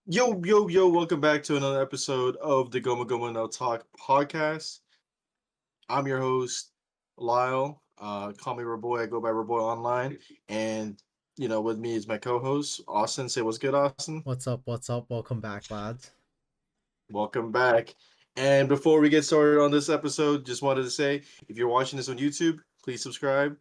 Yo, yo, yo, welcome back to another episode of the Gomu Gomu No Talk podcast. I'm your host, Lyle. Call me Raboy. I go by Raboy online. And, with me is my co host, Austin. Say what's good, Austin. What's up? What's up? Welcome back, lads. Welcome back. And before we get started on this episode, just wanted to say if you're watching this on YouTube, please subscribe.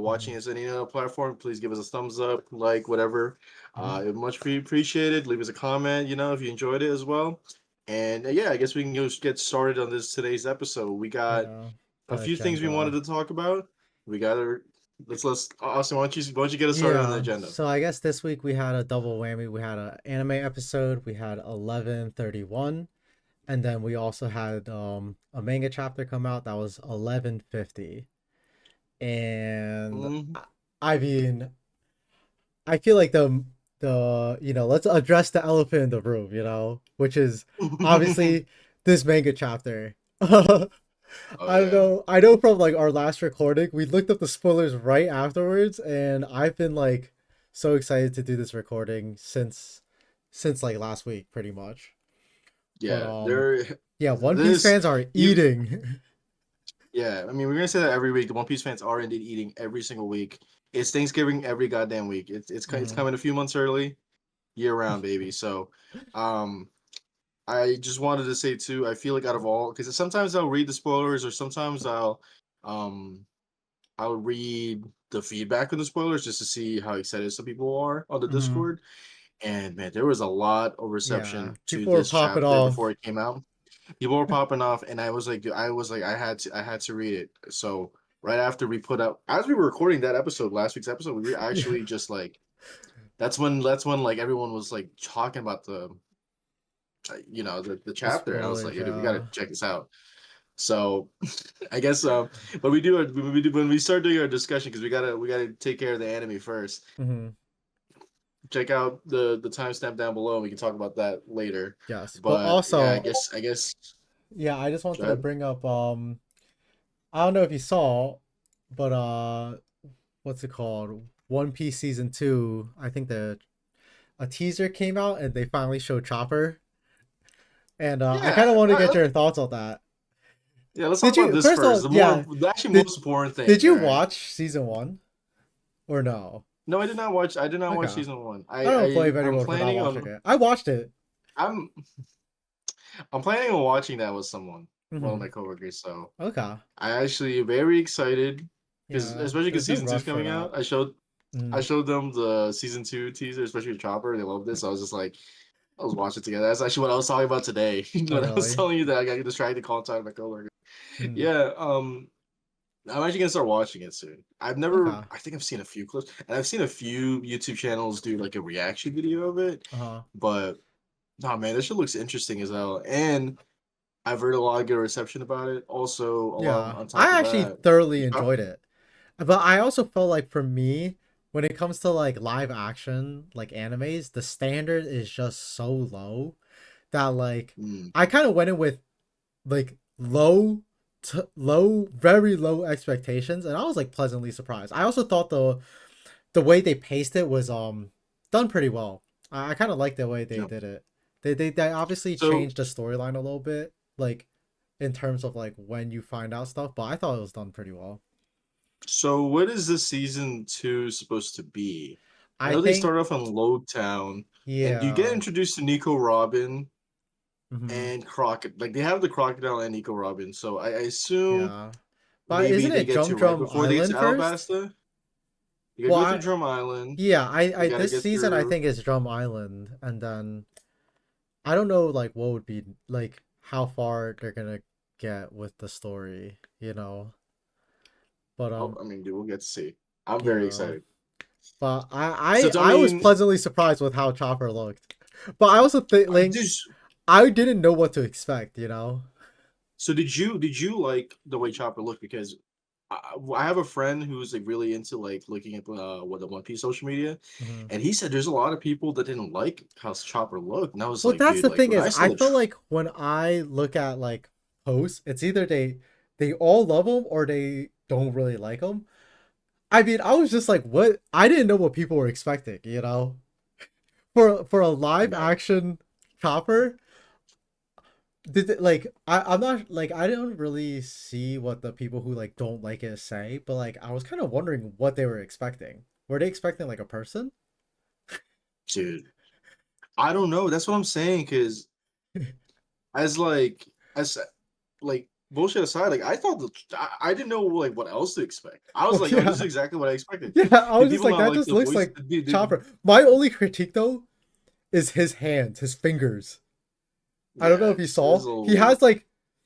hmm Watching us on any other platform, please give us a thumbs up, like, whatever. hmm It much be appreciated. Leave us a comment, if you enjoyed it as well. And yeah, I guess we can just get started on this today's episode. We got Yeah, a the few things we wanted agenda. to talk about. We got to let's Austin. Why don't you get us started on the Yeah, agenda? so I guess this week we had a double whammy. We had an anime episode. We had 1131, and then we also had a manga chapter come out that was 1150. And Mhm. I mean, I feel like let's address the elephant in the room, which is obviously this manga chapter. Oh I don't yeah. know. I know from like our last recording, we looked up the spoilers right afterwards, and I've been like so excited to do this recording since like last week, pretty much. But Yeah, there. yeah, One Piece This fans are you eating. Yeah, I mean, we're gonna say that every week. The One Piece fans are indeed eating every single week. It's Thanksgiving every goddamn week. It's Mhm. coming a few months early, year round, baby. So, um, I just wanted to say too. I feel like out of all, because sometimes I'll read the spoilers, or sometimes um, I'll read the feedback on the spoilers just to see how excited some people are on the Mhm. Discord. And man, there was a lot of Yeah, reception to people were this popping chapter before off. it came out. People were popping off, and I was like, I had to read it. So right after we put up, as we were recording that episode, last week's episode, we were Yeah, actually just like, that's when like everyone was like talking about the the chapter, and I was like, spoilers. hey, dude, we gotta Yeah. check this out. So I guess but when we start doing our discussion, because we gotta take care of the anime first. hmm Check out the timestamp down below, and we can talk about that later. Yes, but But yeah, I also, guess I guess yeah, I just go wanted to ahead. bring up. I don't know if you saw, but what's it called? One Piece season two. I think the a teaser came out and they finally showed Chopper. And I kind of Yeah, want to get your thoughts on that. yeah. Let's talk Did about you this first of first. all, The more, yeah, the actually did most important did thing. All you right. watch season one or no? No, I did not watch. I did not Okay, watch I season one. don't blame I'm anyone for not planning watching on. it. I watched it. I'm I'm planning on watching that with someone, one of hmm my coworkers. So Okay, I actually very excited because yeah, especially because there's no season two's rush for coming that. out. I Mm. showed them the season two teaser, especially with Chopper. They loved this. So I was just like, I was watching it together. That's actually what I was talking about today. Oh When I was really? telling you that I got distracted calling time my coworker. Mm. Yeah. I'm actually gonna start watching it soon. Okay. I think I've seen a few clips, and I've seen a few YouTube channels do like a reaction video of it. Uh huh. But oh man, this shit looks interesting as hell, and I've heard a lot of good reception about it. Also, a lot Yeah, on top I of actually that, thoroughly Huh? enjoyed it. But I also felt like for me, when it comes to like live action, like animes, the standard is just so low that like Mm, I kind of went in with like very low expectations, and I was like pleasantly surprised. I also thought the way they paced it was done pretty well. I kind of like the way they yeah. did it. They obviously So changed the storyline a little bit, like in terms of like when you find out stuff, but I thought it was done pretty well. so what is this season two supposed to be? I I know they think, start off in Load Town, and you get yeah. introduced to Nico Robin hmm and Croc. Like they have the Crocodile and Nico Robin, so I assume Yeah. But maybe isn't they it get Drum to right Drum before they get to Island first? Alabasta. You gotta Well, go through Drum Island. yeah, You I gotta this get season I through. think is Drum Island, and then I don't know like what would be like how far they're gonna get with the story, you know. But Oh, I mean, dude, we'll get to see. I'm very yeah. excited. But So tell I was me, pleasantly surprised with how Chopper looked. But I also think this. I didn't know what to expect, you know. So did you like the way Chopper looked? Because I have a friend who's like really into like looking at what the One Piece social media, Mhm. and he said there's a lot of people that didn't like how Chopper looked, and I was Well, like, that's dude, the like thing when is, I saw I the feel like when I look at like posts, it's either they all love him or they don't really like him. I mean, I was just like, what? I didn't know what people were expecting, you know. for a live No. action Chopper, like I'm not like I don't really see what the people who like don't like it say, but like I was kind of wondering what they were expecting. Were they expecting like a person? Dude, I don't know. That's what I'm saying. Because as like as like bullshit aside, like I thought I didn't know like what else to expect. I was Oh like, yo, this is yeah, exactly what I expected. yeah. I Did was just people like, not that like just the looks voice? like Chopper. My only critique though is his hands, his fingers. I don't know Yeah, if you it's saw. a He little. has like,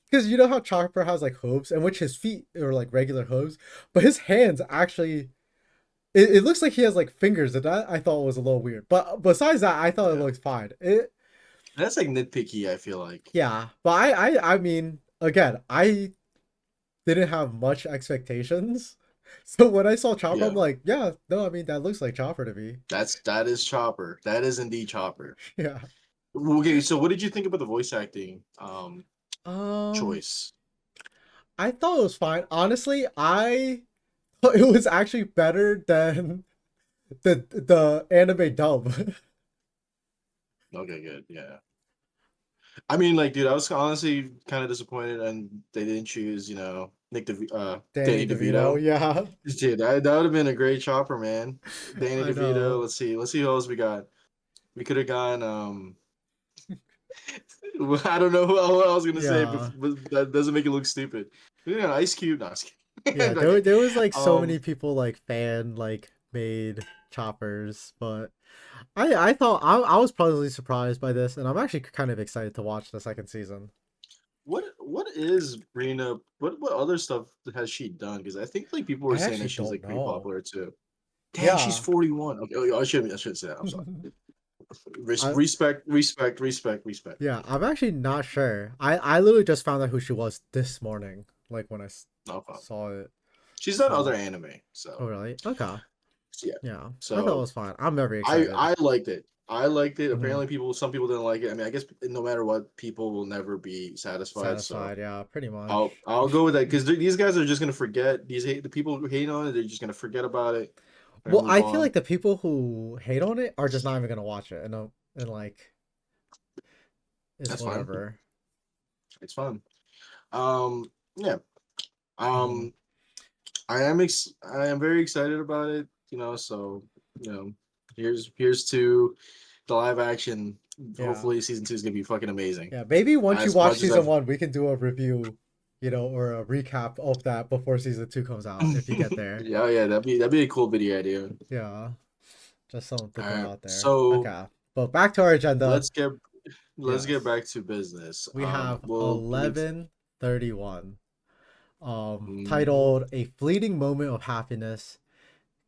because you know how Chopper has like hooves, and which his feet are like regular hooves, but his hands actually. It looks like he has like fingers, and that I thought was a little weird. But besides that, I thought it Yeah, looked fine. It that's like nitpicky. I feel like. Yeah, but I mean, again, I didn't have much expectations. So when I saw Chopper, I'm Yeah, like, yeah, no, I mean that looks like Chopper to me. that is Chopper. That is indeed Chopper. Yeah. Okay, so what did you think about the voice acting Um, choice? I thought it was fine. Honestly, I thought it was actually better than the anime dub. Okay, good. Yeah. I mean, like, dude, I was honestly kind of disappointed, and they didn't choose, Danny Danny DeVito, DeVito. yeah. Dude, that would have been a great chopper, man. Danny I DeVito. know. Let's see who else we got. We could have gone. I don't know who I was gonna say, Yeah. but that doesn't make it look stupid. Yeah, Ice Cube. No, I was Yeah, kidding. Okay. there was like so many Um, people like fan like made choppers, but I thought I was pleasantly surprised by this, and I'm actually kind of excited to watch the second season. what is Brina? What other stuff has she done? Because I think like people were I saying actually that she's don't like pretty know. popular too. Dang, she's Yeah. 41. Okay, I shouldn't say that. I'm sorry. I Respect. yeah, I'm actually not sure. I literally just found out who she was this morning, like when Okay. saw it. She's done other So, anime, oh so really? Okay. yeah. Yeah, I thought it So was fine. I'm very excited. I liked it. I liked it. Hmm. Apparently, some people didn't like it. I mean, I guess no matter what, people will never be satisfied. So Satisfied, yeah, pretty much. I'll go with that because these guys are just gonna forget the people who hate on it. They're just gonna forget about it. They're Well, gonna move I feel on. like the people who hate on it are just not even gonna watch it, and like it's That's fine. whatever. It's fun. Yeah. Hmm. Um, I am very excited about it. So you know, here's to the live action. Yeah, Hopefully, season two is gonna be fucking amazing. yeah. Maybe once you As watch much as season I've one, we can do a review, or a recap of that before season two comes out if you get there. yeah, yeah, that'd be a cool video idea. Yeah, just something to All throw right, out there. so Okay, but back to our agenda. let's get let's get Yes, back to business. we have We'll give 11:31. mm, Titled "A Fleeting Moment of Happiness."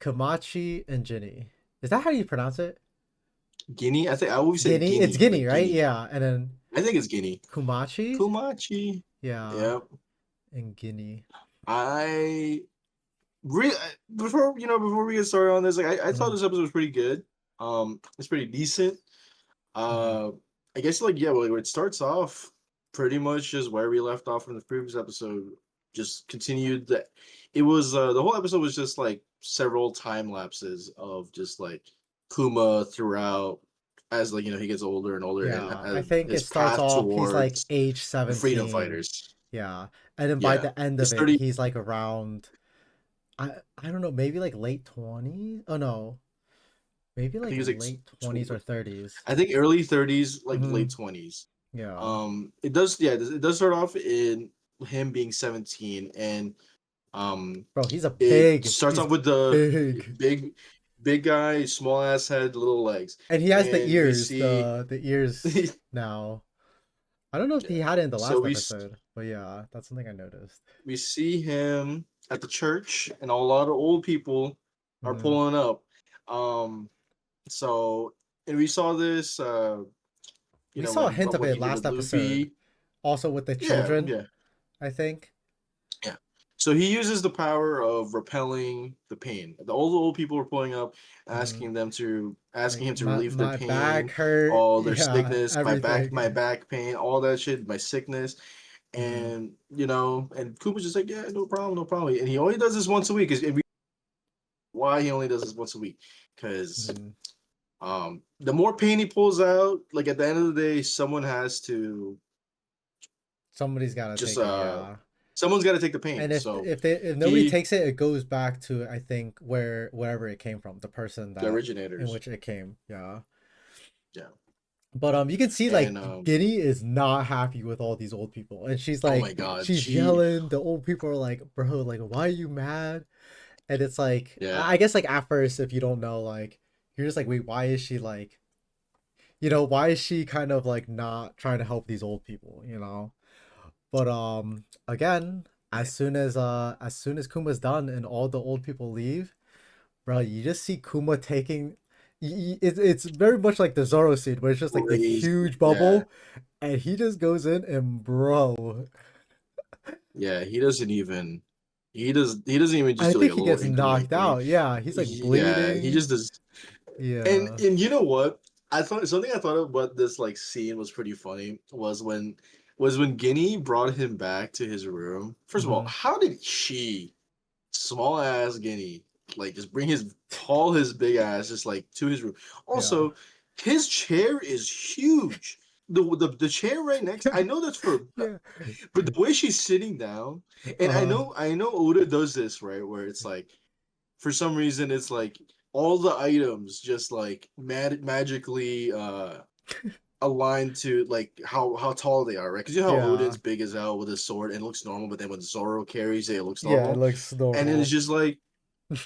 Kamachi and Ginny. Is that how you pronounce it? Guinea. I think I always say Guinea. It's Guinea, Guinea, like right? Guinea. Yeah, and then I think it's Guinea. Kumachi. Kumachi. Yeah, Yep. and Guinea. I Re- before we get started on this, like I thought Mm-hmm. this episode was pretty good. It's pretty decent. Mm-hmm. Uh, I guess like yeah, well, it starts off pretty much just where we left off from the previous episode. Just continued that. It was the whole episode was just like several time lapses of just like Kuma throughout as like he gets older and older and Yeah, I as think it his starts path off. He's like towards age the freedom 17. fighters. Yeah, and then by Yeah, the end it's of it, 30. he's like around. I don't know, maybe like late 20s. Oh no, maybe I like think it's like late 20s or 30s. I think early 30s, like Mm-hmm. late 20s. Yeah, It does, yeah, it does start off in him being 17, and bro, he's a it big. starts He's off with the big. big guy, small ass head, little legs, And he has the and we ears, see, the ears now. I don't know if he yeah. had it in the So last episode, but yeah, that's something I noticed. we see him at the church, and a lot of old people are Hmm. pulling up. Um, so and we saw this, We saw a hint of when it he did last with episode, Luffy. also with the Yeah, children, yeah. I think. Yeah. So he uses the power of repelling the pain. The old people are pulling up, Hmm. asking Like him to relieve their my back pain, hurt, all their yeah, sickness, my everything. back pain, all that shit, my sickness, Hmm. and and Cooper's just like, yeah, no problem, no problem. And he only does this once a week. Why he only does this once a week? Because Hmm. The more pain he pulls out, like at the end of the day, Somebody's got to just take it, yeah. someone's got to take the pain. And So if nobody he takes it, it goes back to, I think, wherever it came from, the person the that in originators, which it came, yeah. yeah, But you can see like and Guinea is not happy with all these old people, and oh my god, she's she yelling. The old people are like, "Bro, like, why are you mad?" And it's like, yeah, I guess like at first, if you don't know, like, you're just like, wait, why is she like, why is she kind of like not trying to help these old people, But again, as soon as Kuma's done and all the old people leave, bro, you just see Kuma taking. It's very much like the Zoro scene where it's just like the crazy, huge yeah, bubble, and he just goes in and bro, yeah. He doesn't even just I do like think a he little gets increment knocked like three. out. Yeah, he's like Yeah, he bleeding. just does. And Yeah. and you know what? I thought something I thought about this like scene was pretty funny was when Guinea brought him back to his room. First of all, Mm-hmm. how did small ass Guinea, like just bring his big ass just like to his room? Yeah. Also, his chair is huge. The chair right next, I know that's for, Yeah. but the way she's sitting down, and I Uh. know I know Oda does this right, where it's like for some reason it's like all the items just like magically aligned to like how tall they are, right? Because you know how Yeah. Odin's big as hell with his sword and it looks normal, but then when Zoro carries it, it looks Yeah. It normal. looks And then it's normal. just like,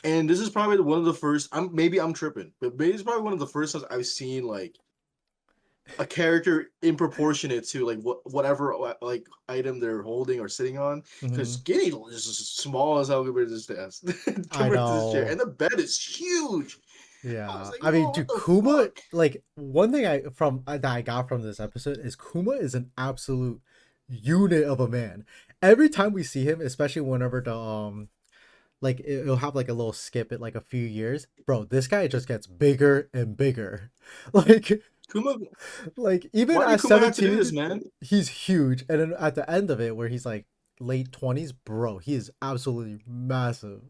and this is probably one of the first. I'm tripping, but maybe it's probably one of the first times I've seen like a character in proportionate to like whatever like item they're holding or sitting on. Mm-hmm. Because Skinny is just small as hell compared to this desk, I compared to this chair, know. and the bed is huge. I was Yeah, like, I mean, whoa, what dude, the Kuma. fuck? Like one thing that I got from this episode is Kuma is an absolute unit of a man. Every time we see him, especially whenever the like it'll have like a little skip at like a few years, bro. This guy just gets bigger and bigger. Like Kuma, even why did at Kuma have to do this, 17, man? he's huge, and then at the end of it, where he's like late 20s, bro, he is absolutely massive.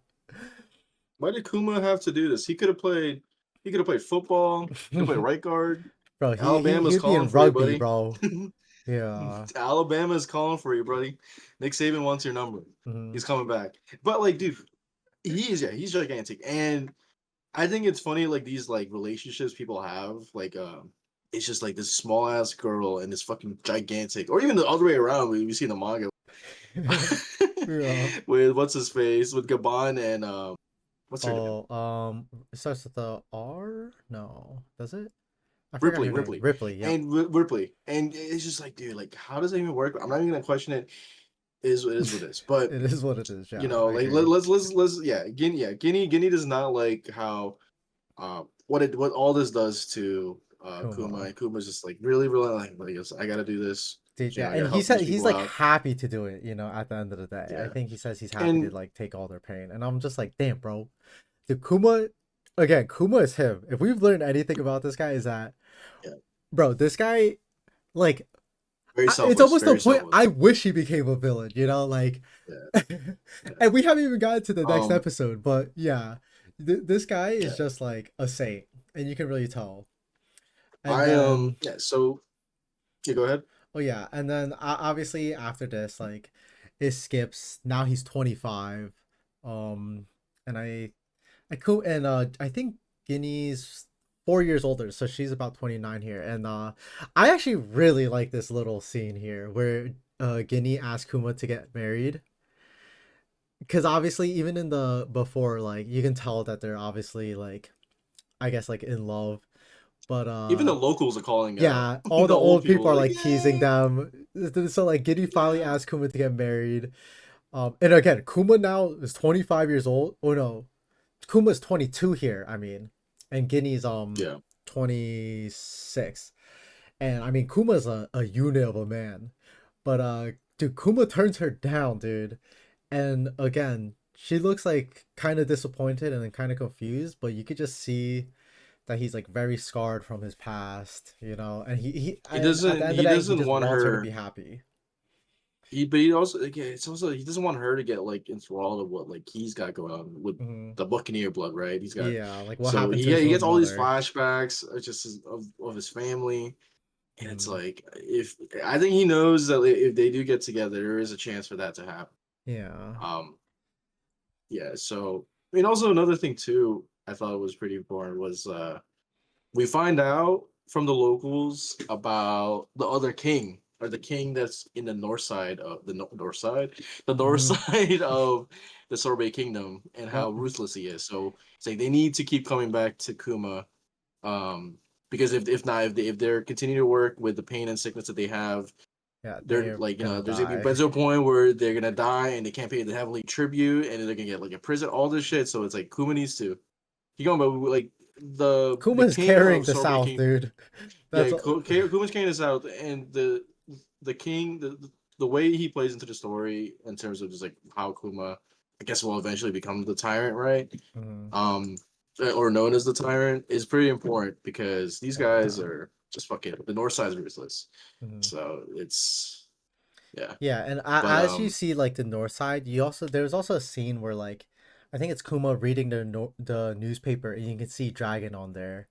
Why did Kuma have to do this? He could have played. He could have played football. He could play right guard. Bro, he Alabama's would be calling in for you, rugby, buddy. bro. Yeah. Alabama's calling for you, buddy. Nick Saban wants your number. Hmm. He's coming back. But like, dude, he's gigantic, and I think it's funny like these like relationships people have like it's just like this small ass girl and this fucking gigantic, or even the other way around. We see in the manga Yeah. with what's his face with Gabon and what's her name, Oh, it starts with the R? No, does it? I forgot Ripley, her name. Ripley, Ripley. Yep. and Ripley, and it's just like, dude, like how does that even work? I'm not even gonna question it. It is what it is, but It is what it is. you Yeah, know, I like agree. let's Guinea does not like how what all this does to Kuma, Kuma. and Kuma's just like really like I gotta do this. Dude, yeah, I and gotta he help said these he's people like out. happy to do it. At the end of the day, I Yeah, think he says he's happy to and like take all their pain, and I'm just like, damn, bro. The Kuma, again, Kuma is him. If we've learned anything about this guy, is that, yeah, bro, this guy, like, very it's selfless, almost the very point selfless. I wish he became a villain, like, Yeah, yeah. and we haven't even gotten to the next Um, episode, but yeah, this guy is yeah. just like a saint, and you can really tell. And I then, yeah. So yeah, go ahead. oh yeah, and then obviously after this, like, it skips. Now he's 25, um, and I think Guinea's 4 years older, so she's about 29 here, and I actually really like this little scene here where Guinea asks Kuma to get married, because obviously even in the before, like, you can tell that they're obviously like, I guess, like, in love, but Even the locals are calling out. yeah, all the The old old people people are are like, like teasing yeah, them. So like Guinea finally yeah, asks Kuma to get married. And again, Kuma now is 25 years old. Oh no, Kuma's 22 here, I mean, and Guinea's yeah. 26. And I mean, Kuma's a unit of a man. But dude, Kuma turns her down, dude. And again, she looks like kind of disappointed and kind of confused, but you could just see that he's like very scarred from his past, and he He and at the doesn't. end of He the day, he doesn't just want wants her to be her. happy. but he also like, it's also he doesn't want her to get like enthralled of what like he's got going on with Hmm. the Buccaneer blood, right? He's got Yeah, like what so happened he to yeah, his he gets own all these mother. flashbacks of his family, and it's Hmm. like if I think he knows that if they do get together, there is a chance for that to happen. Yeah. Um, yeah. So I mean, also another thing too, I thought was pretty important was we find out from the locals about the other king or the king that's in the north side of the north Hmm. side of the Sorbet kingdom and how Yep. ruthless he is. So it's like they need to keep coming back to Kuma, because if not if they're continuing to work with the pain and sickness that they have, Yeah, they're they're like gonna there's gonna be die. to a point where they're gonna die and they can't pay the heavenly tribute and they're gonna get like a prison, all this shit. So it's like Kuma needs to keep going, but like the Kuma's king carrying of the Sorbet South, King. dude. Yeah, That's Kuma's king is out, and the king, the way he plays into the story in terms of just like how Kuma, I guess, will eventually become the tyrant, right? Mhm. Um, or known as the tyrant, is pretty important because these guys Yeah. are just fucking the North Side's ruthless. Mhm. So it's yeah, Yeah, and but as you see like the north side, you also there's also a scene where like I think it's Kuma reading the newspaper and you can see Dragon on there.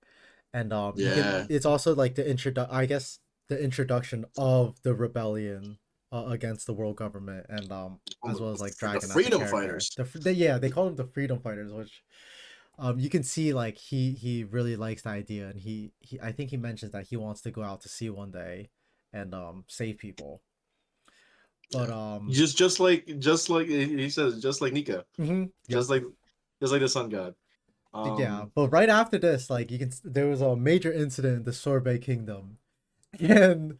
And you can yeah, it's also like the introduction of the rebellion against the world government and as well as like the Dragon as a freedom character. fighters. Yeah, they call them the freedom fighters, which you can see like he really likes the idea and he I think he mentions that he wants to go out to sea one day and save people. But Yeah, just like he says, just like Nika, yep. just like just like the sun god. Yeah, Um, but right after this, like there was a major incident in the Sorbet Kingdom, and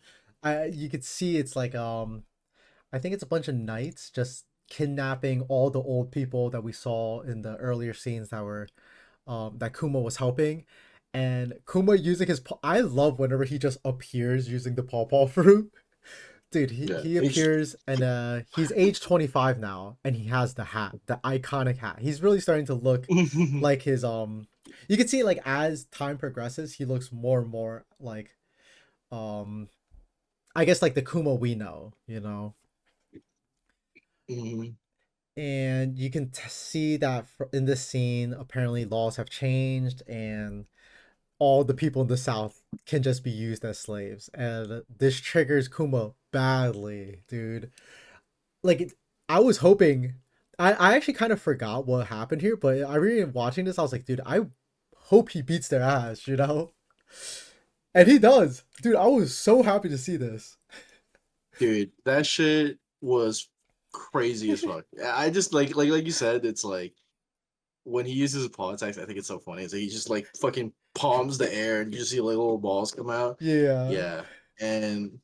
you could see it's like I think it's a bunch of knights just kidnapping all the old people that we saw in the earlier scenes that were that Kuma was helping, and Kuma using his I love whenever he just appears using the pawpaw fruit. Dude, yeah, he appears and he's age 25 now and he has the hat, the iconic hat. He's really starting to look like his you can see like as time progresses, he looks more and more like um I guess like the Kuma we know, you know. Mhm. And you can see that in this scene apparently laws have changed and all the people in the south can just be used as slaves and this triggers Kuma badly, dude. Like I was hoping I actually kind of forgot what happened here, but I really watching this, I was like, dude, I hope he beats their ass, you know? And he does. Dude, I was so happy to see this. Dude, that shit was crazy as fuck. I just like you said, it's like when he uses his paw attacks, I think it's so funny. It's like he just like fucking palms the air and you just see like little balls come out. Yeah. Yeah. And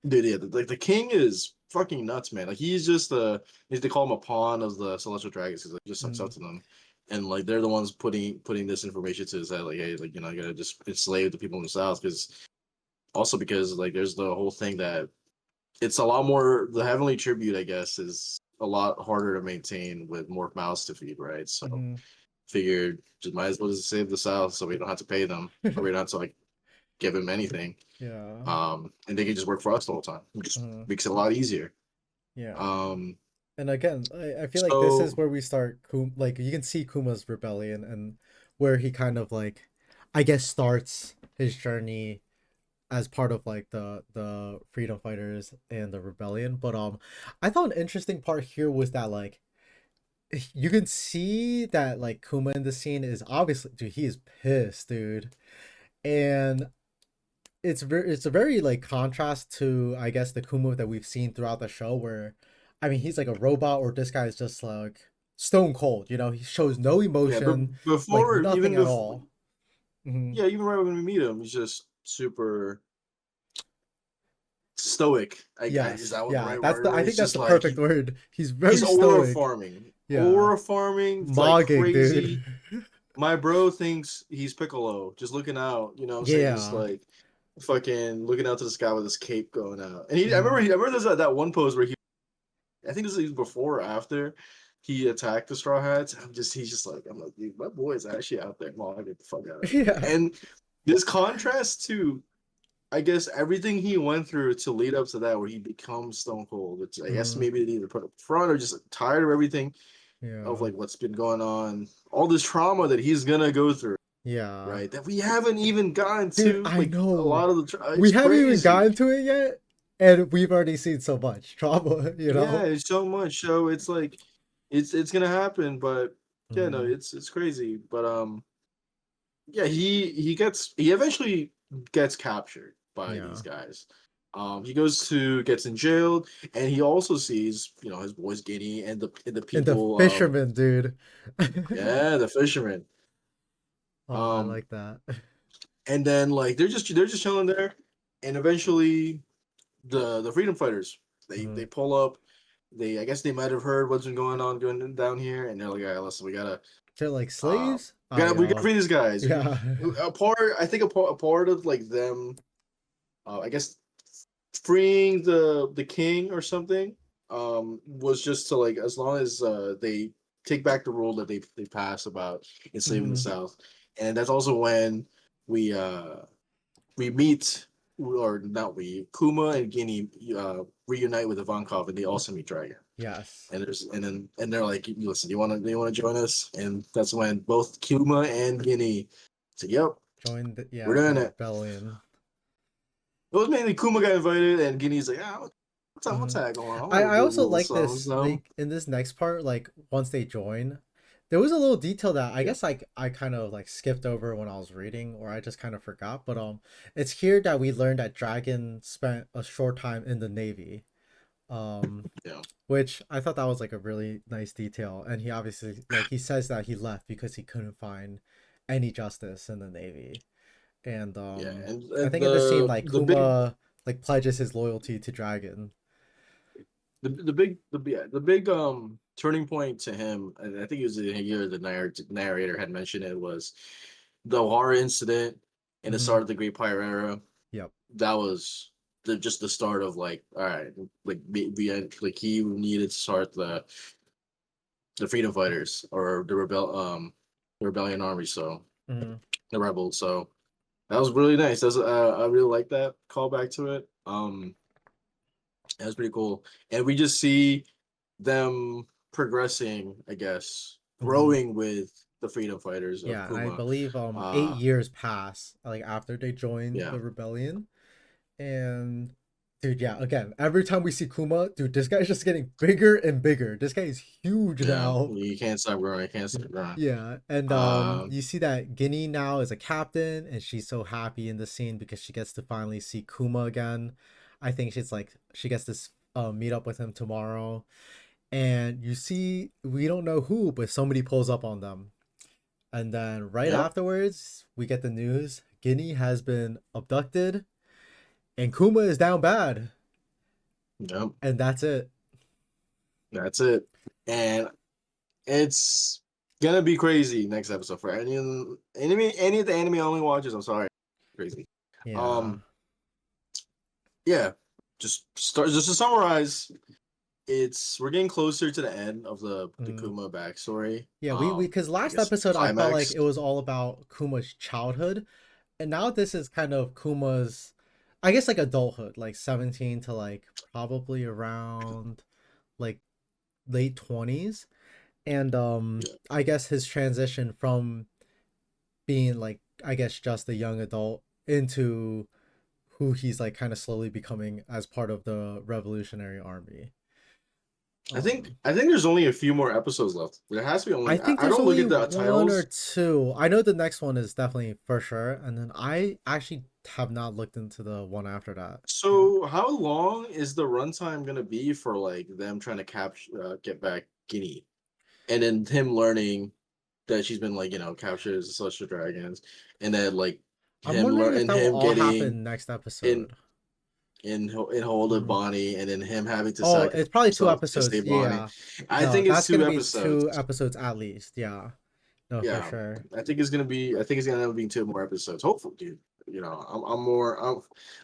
dude, yeah, like the king is fucking nuts, man. Like he's just they call him a pawn of the celestial dragons because like, he just sucks Mm, up to them. And like they're the ones putting this information to his head, like, hey, like you gotta just enslave the people in the south because also because like there's the whole thing that it's a lot more the heavenly tribute, I guess, is a lot harder to maintain with more mouths to feed, right? So mhm. figured just might as well just save the South so we don't have to pay them or we don't have to like give them anything. Yeah. And they can just work for us the whole time. It just Mhm. makes it a lot easier. Yeah. Um, And again, I feel like this is so where we start like you can see Kuma's rebellion and where he kind of like I guess starts his journey as part of like the freedom fighters and the rebellion. But I thought an interesting part here was that like you can see that like Kuma in the scene is obviously, dude, he is pissed, dude. And it's a very like contrast to I guess the Kuma that we've seen throughout the show where I mean he's like a robot or this guy is just like stone cold, you know, he shows no yeah, but emotion, like before nothing even at before all. Hmm. yeah, even right when we meet him, he's just super stoic. Is Yes, that what the yeah, right that's word? the I Where think it's that's just the like perfect word. He's he's very stoic. Yeah, aura farming like mogging, dude. crazy. My bro thinks he's Piccolo, just looking out. You know what I'm saying? Just Yeah. like fucking looking out to the sky with his cape going out. And Mhm. I remember there's that one pose where I think this is before or after he attacked the Straw Hats. He's just like, I'm like, dude, my boy is actually out there. Mom, I get the fuck out of here. Yeah. And this contrast to I guess everything he went through to lead up to that, where he becomes Stone Cold. It's, I guess Mm, maybe they either put up front or just tired of everything of yeah. like what's been going on, all this trauma that he's gonna go through, Yeah. right? That we haven't even gotten Dude, to I like a know. lot of We it's haven't even crazy. gotten to it yet, and we've already seen so much trauma, you Yeah, know? it's so much. So it's like it's gonna happen, but yeah, no, Mm, it's crazy. But yeah, he eventually gets captured by these yeah. guys. He goes to gets in jail, and he also sees his boys Guinea and the And the people. fisherman, dude. Yeah, the fishermen. Oh, I Um, like that. and then like they're just chilling there, and eventually the freedom fighters they Mhm. pull up. I guess they might have heard what's been going down here, and they're like, all right, listen, They're like uh slaves? we gotta free these guys. Yeah. A part I think a part of like them, I guess freeing the king or something, was just to like as long as they take back the rule that they passed about enslaving the Mhm. South, and that's also when we we meet, or not we, Kuma and Guinea reunite with Ivankov, and they also meet Dragon. Yes. And they're like, listen, you want to join us? And that's when both Kuma and Guinea said, yep, Join the we're yeah, the doing it. rebellion. It was mainly Kuma got invited, and Guinea's like, what's Mhm. that going on? I I want to I do a also little like something, this, something. like in this next part, like once they join, there was a little detail that I Yeah, guess like I kind of like skipped over when I was reading, or I just kind of forgot. But it's here that we learned that Dragon spent a short time in the Navy. Um, yeah, which I thought that was like a really nice detail. And he obviously like he says that he left because he couldn't find any justice in the Navy. And yeah. I And think in this scene, the like the big Kuma like pledges his loyalty to Dragon. the big turning point to him, and I think it was the year the narrator had mentioned it, was the horror incident and the Hmm. start of the Great Pirate Era. Yep. That was just the start of like, all right, like we had, like he needed to start the freedom fighters or the rebellion army, so Hmm. the rebels. So that was really nice. That's I really like that callback to it. That was pretty cool, and we just see them progressing, I guess, Hmm. growing with the freedom fighters of Yeah, and I Kuma. believe 8 Uh, years pass like after they join yeah, the rebellion. And dude, yeah, again, every time we see Kuma, dude, this guy's just getting bigger and bigger. This guy is huge yeah, now. you can't stop growing. You can't stop growing. Yeah, and Um, you see that Guinea now is a captain, and she's so happy in the scene because she gets to finally see Kuma again. I think she's like she gets to meet up with him tomorrow, and you see we don't know who, but somebody pulls up on them, and then right yep, afterwards we get the news Guinea has been abducted, and Kuma is down bad, yep. and that's it. That's it. And it's gonna be crazy next episode for any of the anime only watchers. I'm sorry, crazy. Yeah. Um, yeah, just to summarize, we're getting closer to the end of the Mm. Kuma backstory. Yeah, we because I last guess episode I felt like climax. it was all about Kuma's childhood, and now this is kind of Kuma's, I guess like adulthood, like 17 to like probably around like late 20s, and Yeah. I guess his transition from being like I guess just a young adult into who he's like kind of slowly becoming as part of the Revolutionary Army. Um, I think there's only a few more episodes left. There has to be I only. think I there's don't look only at the one or titles. two. I know the next one is definitely for sure, and then I actually have not looked into the one after that. Yeah. So how long is the runtime gonna be for like them trying to capture get back Guinea, and then him learning that she's been like captured as a celestial dragons, and then like I'm wondering if that will him all getting happen next in episode. in hold of Mhm. Bonnie, and then him having to Oh, sacrifice it's probably two himself to episodes. save Bonnie. Yeah. I No, think it's that's two gonna be two episodes. episodes at least. Yeah. No, for Yeah, sure. I think it's gonna be. I think it's gonna end up being two more episodes. Hopefully, dude. I'm more.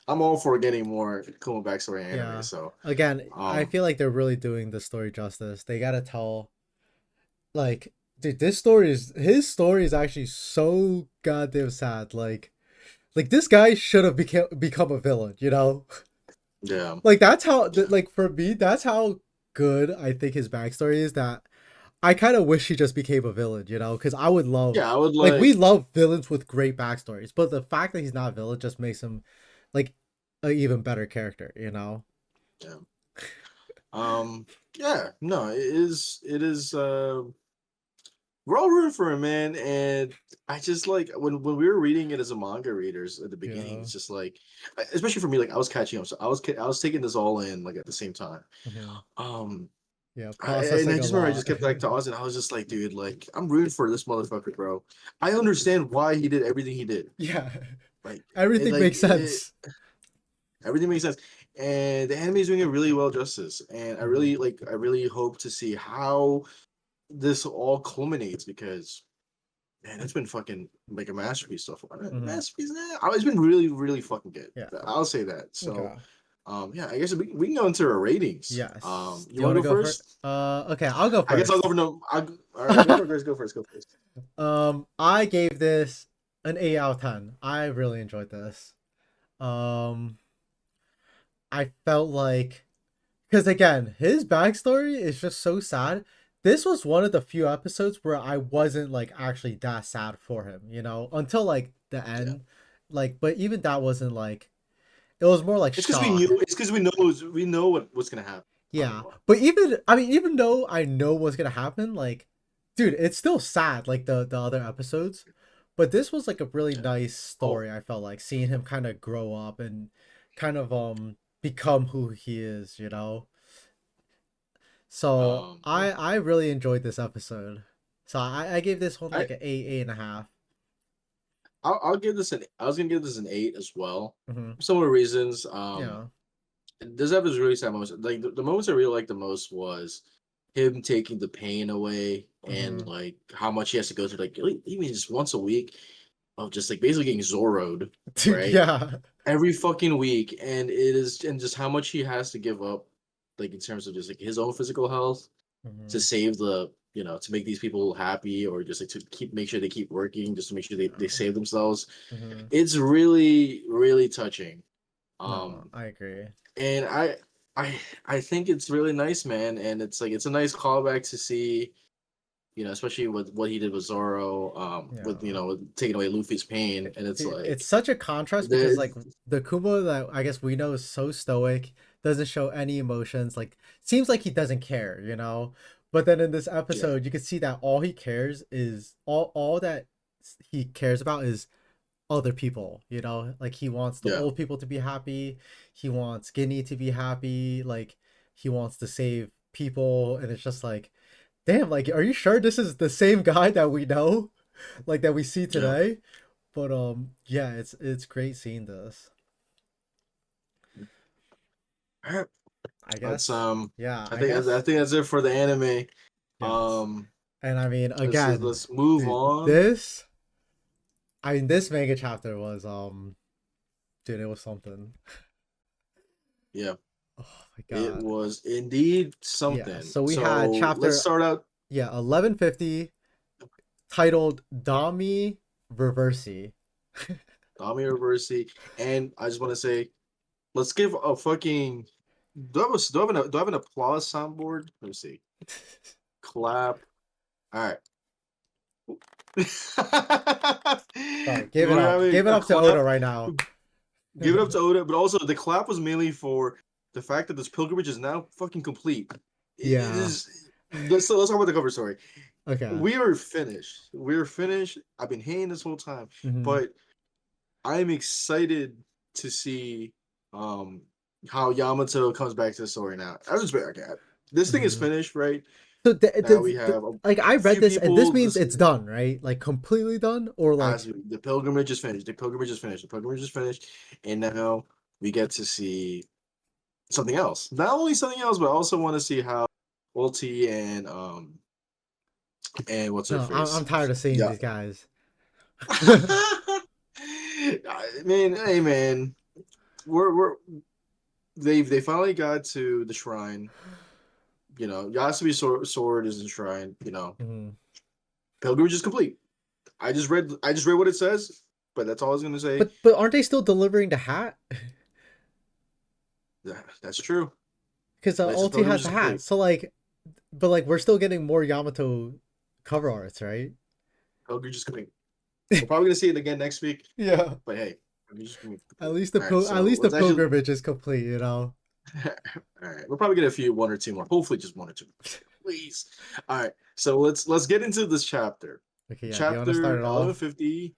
I'm all for getting more cool backstory anime. Yeah. So, Again, I um, feel like they're really doing the story justice. They gotta tell dude, this story is his story is actually so goddamn sad. Like Like this guy should have become a villain, you know? Yeah. Like that's how like for me, that's how good I think his backstory is that I kind of wish he just became a villain, you know? Cuz I would love Yeah, I would like we like. love villains with great backstories, but the fact that he's not a villain just makes him like an even better character, you know? Yeah. Yeah. No, it is. It is. We're all rooting for him, man. And I just like when we were reading it as a manga readers at the beginning. Yeah. It's just like, especially for me, like I was catching up, so I was taking this all in like at the same time. Hmm. Um, Yeah, and I processing a just remember I lot. just kept like to Oz, and I was just like, dude, like I'm rooting for this motherfucker, bro. I understand why he did everything he did. Yeah. Like, Everything makes sense. everything makes sense, and the anime is doing it really well justice. And Hmm. I really hope to see how this all culminates because man, it's been fucking like a masterpiece so far. Hmm. Masterpiece, it's been really, really fucking good. Yeah. I'll say that. So, Okay. yeah, I guess we can go into our ratings. Yes. Do You you want want to to go go for? first? Okay, I'll go I guess I'll go first. for no. All right, go for first. Go first. Go first. I gave this an 8 out of 10. I really enjoyed this. Um, I felt like because again, his backstory is just so sad. This was one of the few episodes where I wasn't like actually that sad for him, you know, until like the Yeah, end. Like, but even that wasn't like it was more like it's because we knew. shock. It's because we know what's gonna happen. Talking Yeah, about. but even I mean, even though I know what's gonna happen, like, dude, it's still sad. Like the other episodes, but this was like a really Yeah. nice Oh, story. I felt like seeing him kind of grow up and kind of become who he is. You know, so yeah. I really enjoyed this episode. So I gave this one I like an eight, 8.5. I'll give this an. I was gonna give this an 8 as well. Mm-hmm. For similar reasons. Yeah. This episode was really sad moments. Like the moments I really liked the most was him taking the pain away and Mm-hmm. like how much he has to go through. Like even just once a week of just like basically getting Zoro'd, Dude, right? yeah. Every fucking week, and it is and just how much he has to give up, like in terms of just like his own physical health to Mm-hmm. save the to make these people happy or just like to make sure they keep working just to make sure they Yeah. save themselves. Mm-hmm. It's really really touching. No, Um, I agree. and I I think it's really nice, man, and it's like it's a nice callback to see, especially with what he did with Zoro, with Yeah. with taking away Luffy's pain, and it's It's like such a contrast because the like the Kumo that I guess we know is so stoic, doesn't show any emotions, like seems like he doesn't care, you know. But then in this yeah episode, you can see that all he cares is all that he cares about is other people, you know. Like he wants the yeah old people to be happy, he wants Skinny to be happy, like he wants to save people, and it's just like, damn, like are you sure this is the same guy that we know, like that we see yeah. today? But yeah, it's great seeing this. All right. I That's guess. Yeah, I I guess. think that's it for the anime. Yes. Um, And I mean again, let's move dude, on. this manga chapter was dude, it was something. Yeah, Oh my it god. was indeed Yeah, something. so we had So let's chapter start out. 1150 titled Dami Reversi. Tommy University, and I just want to say, let's give a fucking. Do I have an applause soundboard? Let me see. Clap. All right. Sorry, We're having Give it a up to Oda clap. right now. Give it up to Oda, but also the clap was mainly for the fact that this pilgrimage is now fucking complete. It Yeah. is. Let's talk about the cover story. Okay. We are finished. We're finished. I've been hating this whole time, Hmm. but I'm excited to see um how Yamato comes back to the story now. I was just okay. This thing is Hmm. finished, right? So Now we have like I read few this and this people. means it's done, right? Like completely done or As like the pilgrimage is finished. The pilgrimage is finished. The pilgrimage is finished, and now we get to see something else. Not only something else, but I also want to see how Ulti and what's her no, I'm face? tired of seeing Yeah. these guys. I mean, hey man, we're they finally got to the shrine. Yasui's sword is enshrined. Hmm. Pilgrimage is complete. I just read what it says. but that's all I was gonna say. But aren't they still delivering the hat? Yeah, that's true. Because License Ulti Pilgrim has is the hat. complete. So like, but like we're still getting more Yamato cover arts, right? Pilgrim is complete. We're probably gonna see it again next week, Yeah. but hey, Pilgrim is At complete. least the All right, at so least the let's actually. pilgrimage is complete, you know. All right, we'll probably get a few, one or two more. Hopefully, just one or two, please. All right, so let's get into this chapter. Okay, yeah. Do you want to start Chapter it eleven off? fifty.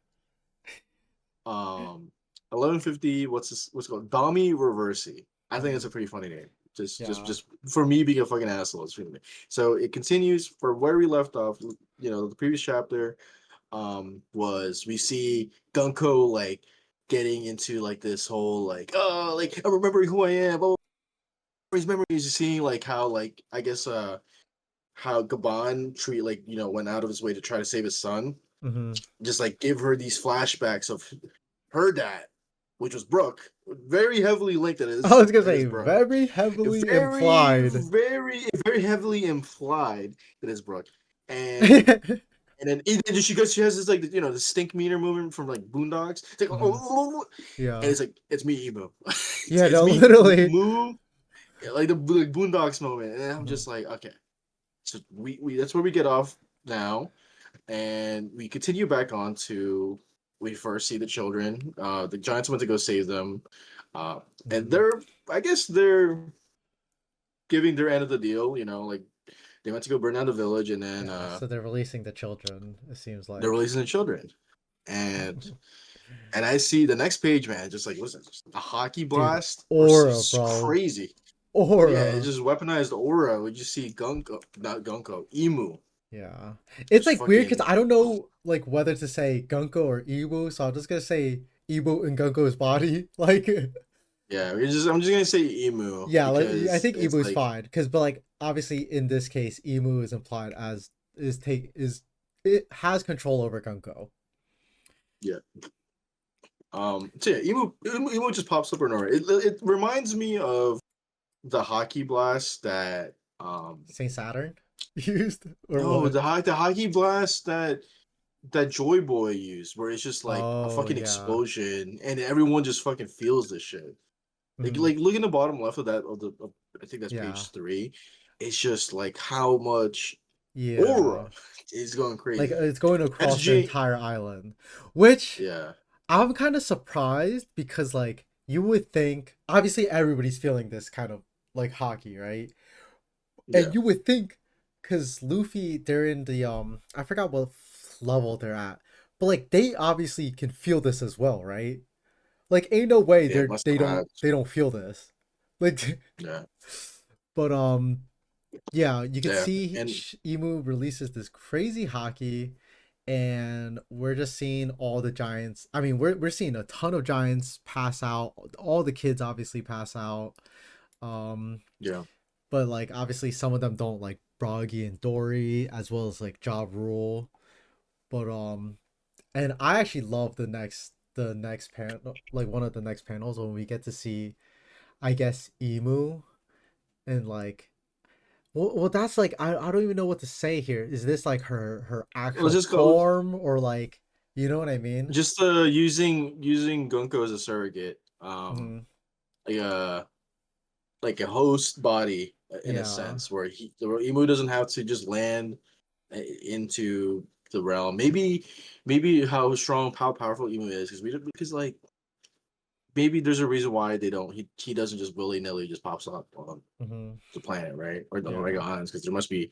1150. What's it called? Dami Reversi. I think it's Mhm. a pretty funny name. Yeah. Just for me being a fucking asshole. It's really. So it continues for where we left off. You know, the previous chapter was we see Gunko like getting into like this whole like like I remember who I am. Oh, his memories. You seeing like how like I guess how Gaban treat like went out of his way to try to save his son. Mm-hmm. Just like give her these flashbacks of her dad, which was Brooke, very heavily linked I was gonna that is say Brooke. very heavily Very, implied. very heavily implied that is Brooke. And hmm and then she has this like the stink meter movement from like Boondocks. It's like and Yeah. it's like it's me emo. Yeah. It's No. me Literally. moo like the like Boondocks moment, and I'm Mhm. just like okay, so we that's where we get off now, and we continue back on to we first see the children. The Giants went to go save them, uh, and Mhm. I guess they're giving their end of the deal. Like they went to go burn down the village, and then Yeah. So they're releasing the children. It seems they're like. releasing the children. And I see the next page, man, just like what's it? A hockey Dude, blast or aura, bro. crazy. Yeah, it's Aura. just weaponized aura. We just see Gunko, not Gunko, Emu, Yeah. It's just like weird because fucking. I don't know like whether to say Gunko or Ibu, so I'm just gonna say Ibu in Gunko's body. Like, Yeah, I'm just gonna say Emu yeah, like I because think it's Ibu's like fine because, but like obviously in this case, Emu is implied as is it has control over Gunko. yeah. So yeah, Emu just pops up or nowhere. It reminds me of the hockey blast that Saint Saturn used or no what? the hockey blast that Joy Boy used, where it's just like a Oh fucking yeah. explosion and everyone just fucking feels this shit. Mhm. Like look in the bottom left of that I think that's Yeah. page 3. It's just like how much Yeah. aura is going Like crazy. it's going That's across the J. entire island, which Yeah, I'm kind of surprised because like you would think obviously everybody's feeling this kind of like hockey, right? yeah, And you would think because Luffy they're in the I forgot what level they're at, but like they obviously can feel this as well, right? Like ain't no way yeah. Must have had. they don't feel this. Like Yeah, but yeah, you could yeah, see and Emu releases this crazy hockey, and we're just seeing all the giants. I mean, we're seeing a ton of giants pass out. All the kids obviously pass out. Um, yeah. but like obviously some of them don't like Broggy and Dory as well as like Job Rule. But and I actually love the next panel like one of the next panels when we get to see I guess Emu and like well, that's like I don't even know what to say here. Is this like her Let's actual just go. form or like you know what I mean? Just using Gunko as a surrogate, hmm like a host body in a Yeah. sense, where the Emu doesn't have to just land into the realm. Maybe how powerful Emu is because like maybe there's a reason why they don't he doesn't just willy nilly just pops up on hmm the planet, right, or the Yeah. Omega Islands, because there must be.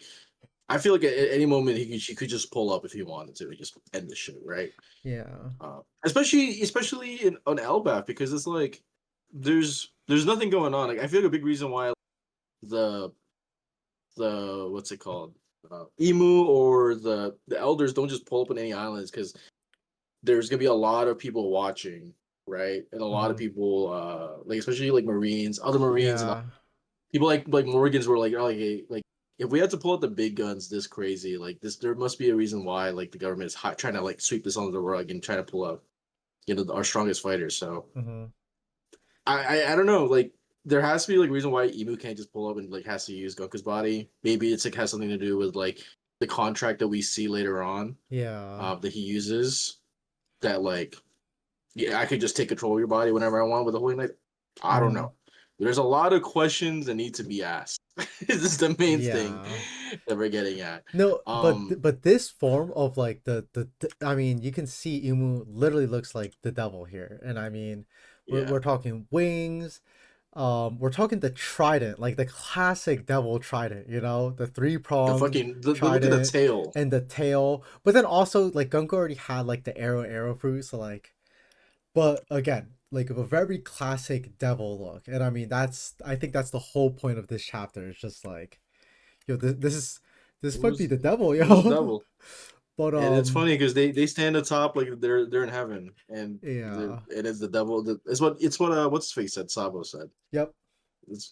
I feel like at any moment she could just pull up if he wanted to and just end the shit, right? Yeah. Especially on Elbaf, because it's like there's nothing going on. Like I feel like a big reason why the what's it called, Emu or the elders don't just pull up on any islands, because there's gonna be a lot of people watching, right, and a lot of hmm people like especially like Marines, other Marines, and Yeah. people like Morgans were like, oh, like, hey, like if we had to pull out the big guns this crazy, like this, there must be a reason why like the government is trying to like sweep this under the rug and trying to pull out our strongest fighters. So hmm I don't know, like there has to be like reason why Emu can't just pull up and like has to use Goku's body. Maybe it's like has something to do with like the contract that we see later on Yeah. that he uses, that like. Yeah, I could just take control of your body whenever I want with the Holy Knight. I don't Mm, know. There's a lot of questions that need to be asked. This is the main thing yeah. that we're getting at. No, Um, but this form of like I mean, you can see Imu literally looks like the devil here, and I mean, yeah, we're talking wings, we're talking the trident, like the classic devil trident, you know, the three the pronged fucking the look at the trident tail. and the tail, but then also like Gunko already had like the arrow fruit, so like, but again, like a very classic devil look, and I mean I think that's the whole point of this chapter. It's just like, yo, this might be Who's the devil, who's the yo. devil? But And it's funny because they stand atop like they're in heaven, and yeah. it is the devil. It's what what's his face said. Sabo said. Yep. It's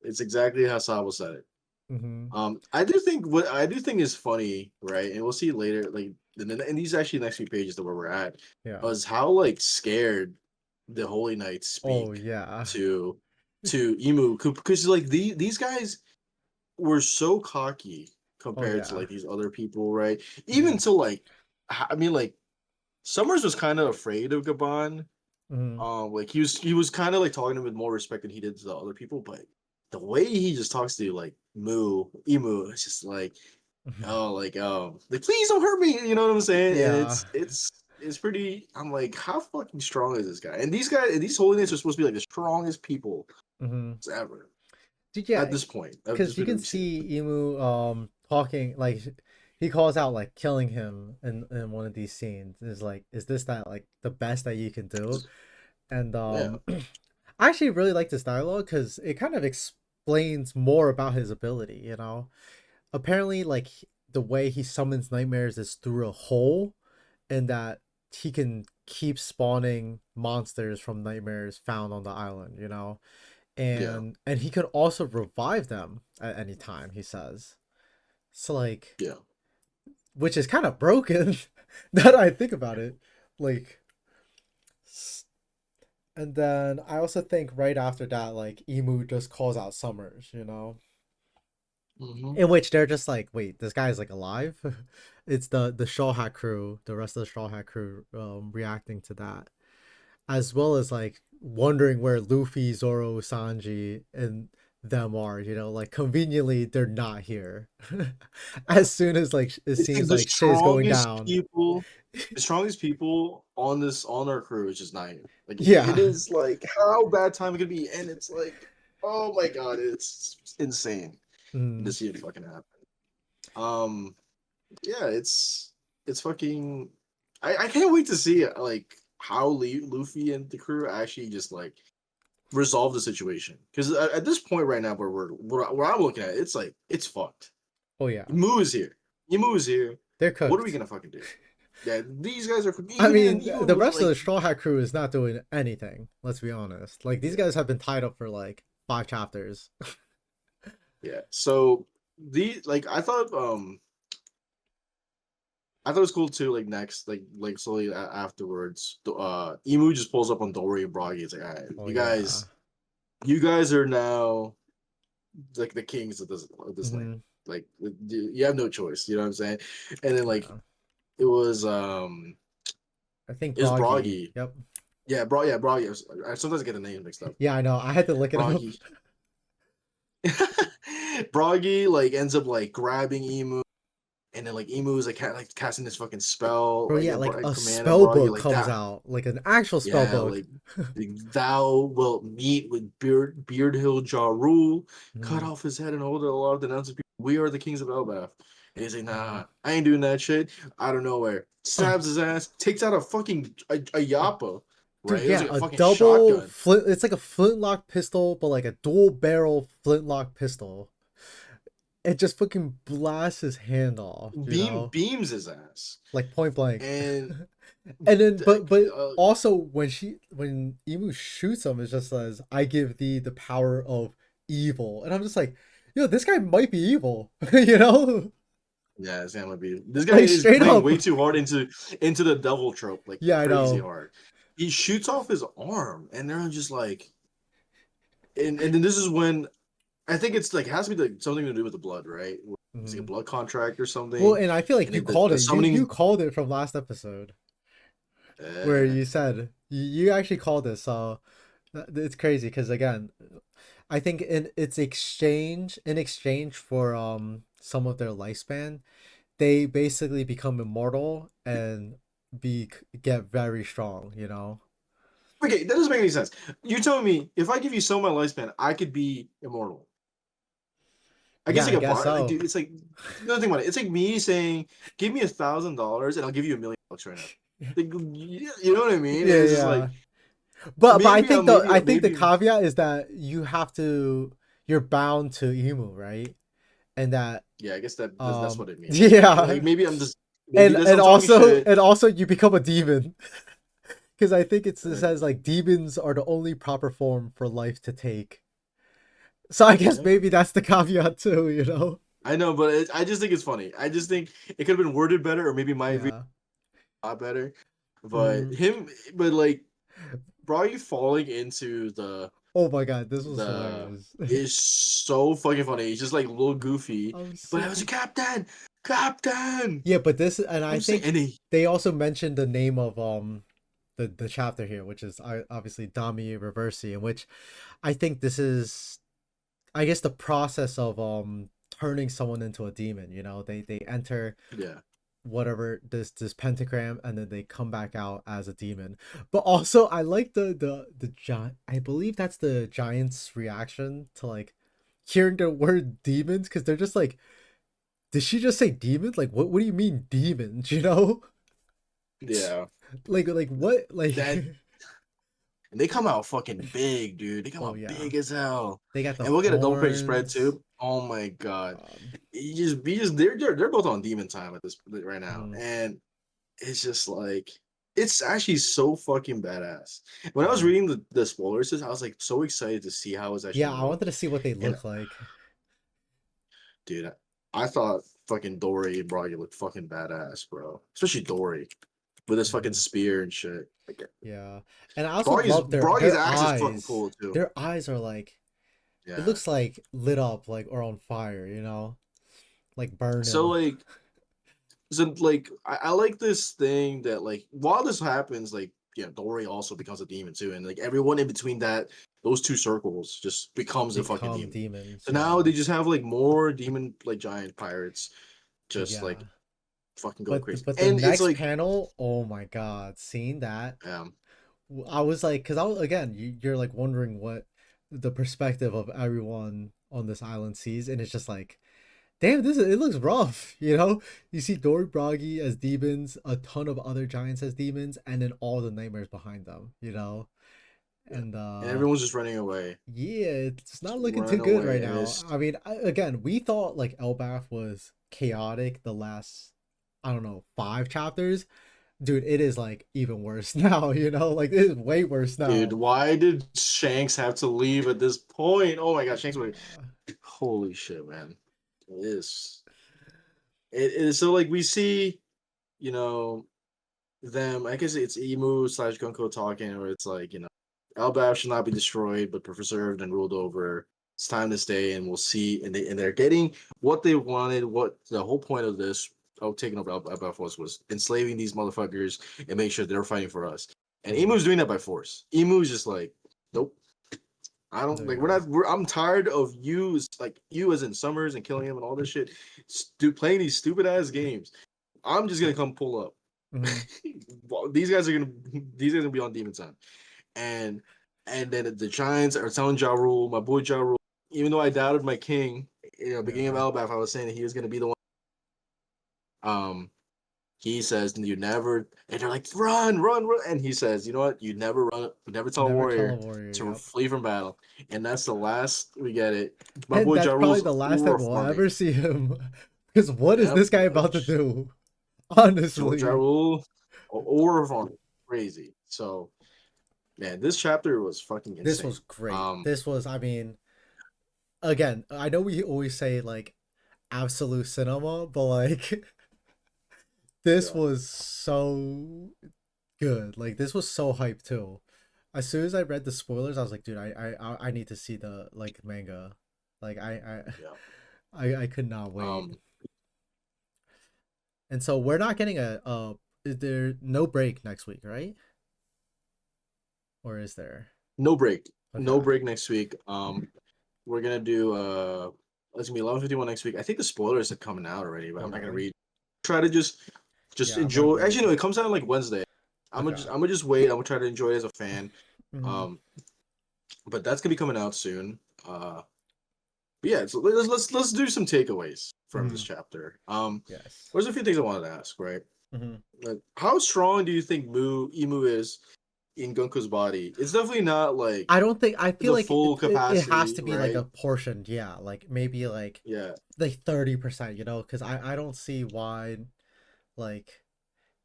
it's exactly how Sabo said it. Mm-hmm. I do think what I do think is funny, right? And we'll see later, like in these actually next few pages to where we're at, Yeah. was how like scared the Holy Knights Oh speak yeah. to Emu because like these guys were so cocky Oh compared to yeah. like these other people, right? Mm-hmm. Even to like, I mean, like Summers was kind of afraid of Gabon. Mm-hmm. Like he was kind of like talking to him with more respect than he did to the other people, but the way he just talks to like Emu, it's just like oh like please don't hurt me, you know what I'm saying? And Yeah. it's pretty. I'm like, how fucking strong is this guy? And these guys, these holiness are supposed to be like the strongest people Mm-hmm. ever Dude, yeah, at this point. I've because just you been can reaching. see Emu talking like he calls out like killing him in one of these scenes. Is like, is this that like the best that you can do? And Yeah, I actually really like this dialogue because it kind of explains more about his ability, you know? Apparently, like the way he summons nightmares is through a hole, and that he can keep spawning monsters from nightmares found on the island, you know? yeah, And he could also revive them at any time, he says. So like, yeah. which is kind of broken now that I think about it. Like, and then I also think right after that, like Emu just calls out Summers, you know, Hmm. in which they're just like, wait, this guy is like alive. It's the Straw Hat crew, the rest of the Straw Hat crew, reacting to that, as well as like wondering where Luffy, Zoro, Sanji, and them are. You know, like conveniently they're not here. As soon as like it It's like seems like shit is going down. the strongest people on our crew is just not here. Like it Yeah. is like how bad time it could be, and it's like oh my god, it's insane to Mm. see it fucking happen. Um, yeah, it's fucking. I can't wait to see like how Luffy and the crew actually just like resolve the situation because at this point right now where I'm looking at it's like it's fucked. Oh yeah. Moo is here. Emu is here. They're What are we cooked. gonna fucking do? Yeah, these guys are I even mean, even the with rest of like the Straw Hat crew is not doing anything. Let's be honest. Like these yeah guys have been tied up for like 5 chapters. yeah. So the like I thought it was cool too. Like next like slowly afterwards, Emu just pulls up on Dory and Broggy. It's like all right, Oh yeah. you guys are now like the kings of this land. Hmm. Like you have no choice. You know what I'm saying? And then like Yeah. it was I think it was Broggy. Broggy. Yep. Yeah, Broggy. I sometimes get the name mixed up. Yeah, I know. I had to look it up. Broggy. Broggy like ends up like grabbing Emu, and then like Emu is like casting this fucking spell, Bro, like yeah, like a command at spell Broggy, book like comes that. out, like an actual spell Yeah, book. like thou wilt meet with Beard Hill Ja Rule, cut Mm, off his head and hold it aloft, denounce the people. We are the kings of Elbaf. And he's like, mm. nah, I ain't doing that shit. Out of nowhere, stabs his ass, takes out a fucking a Yappa, Dude, right? It was yeah, like a a fucking double shotgun. flint. It's like a flintlock pistol, but like a dual barrel flintlock pistol. It just fucking blasts his hand off, you know, Beams his ass. like point blank. And And then, but uh, also when Emu shoots him, it just says, "I give thee the power of evil," and I'm just like, yo, this guy might be evil, you know, yeah, Sam would be. This guy like is straight playing up. way too hard into the devil trope, like Yeah, I crazy know. hard. He shoots off his arm, and they're just like, and then this is when I think it's like it has to be like something to do with the blood, right? It's like a Mhm. blood contract or Well, something, and I feel like and you then called the it. You summoning. called it from last episode where Uh, you said you actually called this, so it's crazy because again, I think in exchange for some of their lifespan, they basically become immortal and be get very strong. You know? Okay, that doesn't make any sense. You're telling me if I give you so much lifespan, I could be immortal. I guess Yeah, like I a guess bar. Like, so. dude, it's like another thing about it. It's like me saying, "Give me $1,000 and I'll give you $1 million right now." Like, you know what I mean? Yeah, It's just yeah. like But I maybe, think the maybe. caveat is that you're bound to Emu, right? And that Yeah, I guess that's what it means. yeah, Like maybe I'm just maybe that's I'm talking shit. and also you become a demon because I think it Uh, says like demons are the only proper form for life to take. So I guess yeah, maybe that's the caveat too, you know? I know, but I just think it's funny. I just think it could have been worded better, or maybe my read Yeah. a lot better. But Mm. him, but like, bro, you falling into Oh my god, this was the hilarious. is so fucking funny. He's just like a little goofy, I'm but so I was a captain, captain. yeah, but this and I'm I saying, think and he, they also mentioned the name of the chapter here, which is obviously Dami Reversi, in which I think this is I guess the process of turning someone into a demon. You know, they enter yeah, whatever this pentagram and then they come back out as a demon. But also I like the giant. I believe that's the giant's reaction to like hearing the word demons because they're just like, did she just say demons? Like what do you mean demons? You know, yeah. like what like. That and they come out fucking big, dude. They come Oh out yeah, big as hell. they got the And we'll get a double page spread horns. too. Oh my god. Um, They're both on demon time at this right now. mm, And it's just like it's actually so fucking badass. When I was yeah, reading the spoilers, I was like so excited to see how it's yeah. actually I made. wanted to see what they And look like. dude, I thought fucking Dory and Broggy looked fucking badass, bro. Especially Dory with his fucking Mhm. spear and shit. Like, Yeah, and I also Broggy's love Broggy's their axe is fucking eyes. cool too. Their eyes are like it Yeah. looks like lit up like or on fire, you know, like So burning. like I like this thing that like while this happens, like yeah, Dory also becomes a demon too, and like everyone in between those two circles just becomes a fucking Become demon. demons. So now Yeah, they just have like more demon like giant pirates just like yeah. fucking go But crazy. the And it's next like panel, oh my god, seeing that, um I was like, because I was again, you're like wondering what the perspective of everyone on this island sees, and it's just like, damn, it looks rough. You know, you see Dory Broggy as demons, a ton of other giants as demons, and then all the nightmares behind them. You know, yeah. and And everyone's just running away. yeah, it's Just not looking too run good away. right And now. I mean, again, we thought like Elbaf was chaotic the last, I don't know, 5 chapters. Dude, it is like even worse now. You know, like it is way worse dude, now. why did Shanks have to leave at this point? Oh my god, Yeah, holy shit, man. It is it is so like we see, you know, them. I guess it's Emu slash Gunko talking, where it's like, Elbaf should not be destroyed, but preserved and ruled over. It's time to stay, and we'll see. And they're getting what they wanted. What the whole point of this, taking over Elbaf was enslaving these motherfuckers and make sure they're fighting for us. And mhm. Emu's doing that by force. Emu's just like, nope. I don't like. We're Yeah. not. We're. I'm tired of you, like you, as in Summers and killing him and all this shit. Playing these stupid ass games. I'm just gonna come pull up. Mhm. Well, these guys are gonna be on demon time, and then the Giants are telling Ja Rule, my boy Ja Rule, even though I doubted my king, beginning of Yeah. Elbaf, I was saying that he was gonna be the one. Um, he says you never, and they're like run, run, run, and he says, you know what, you never run, you never tell a Never tell a warrior warrior. to Yep. flee from battle, and that's the last we get it. My And boy Ja that's probably Rule's the last time we'll reforming. ever see him. Because what is Yep, this guy about to do? Honestly, Ja Rule or reforming, crazy. So man, this chapter was fucking this was insane. great. This was, I mean, again, I know we always say like absolute cinema, but like this Yeah, was so good. Like this was so hyped too. As soon as I read the spoilers, I was like, dude, I need to see the like manga. Like yeah. I could not wait. Um, And so we're not getting is there no break next week, right? or is there? No break. No Okay. break next week. We're gonna do it's gonna be 11:51 next week. I think the spoilers are coming out already, but I'm not gonna Okay. read. Try to just Yeah, I'm gonna enjoy. wait. Actually, no, it comes out like Wednesday. Okay. I'm gonna just wait. I'm gonna try to enjoy it as a fan. Hmm. Um, but that's gonna be coming out soon. But yeah, so let's do some takeaways from this Hmm. chapter. Yes. There's a few things I wanted to ask. Right, Hmm. like how strong do you think Emu is in Gunko's body? It's definitely not like I don't think I feel the like full it has capacity, to be like right? a portioned, yeah, like maybe Yeah. like 30%, you know, because I don't see why like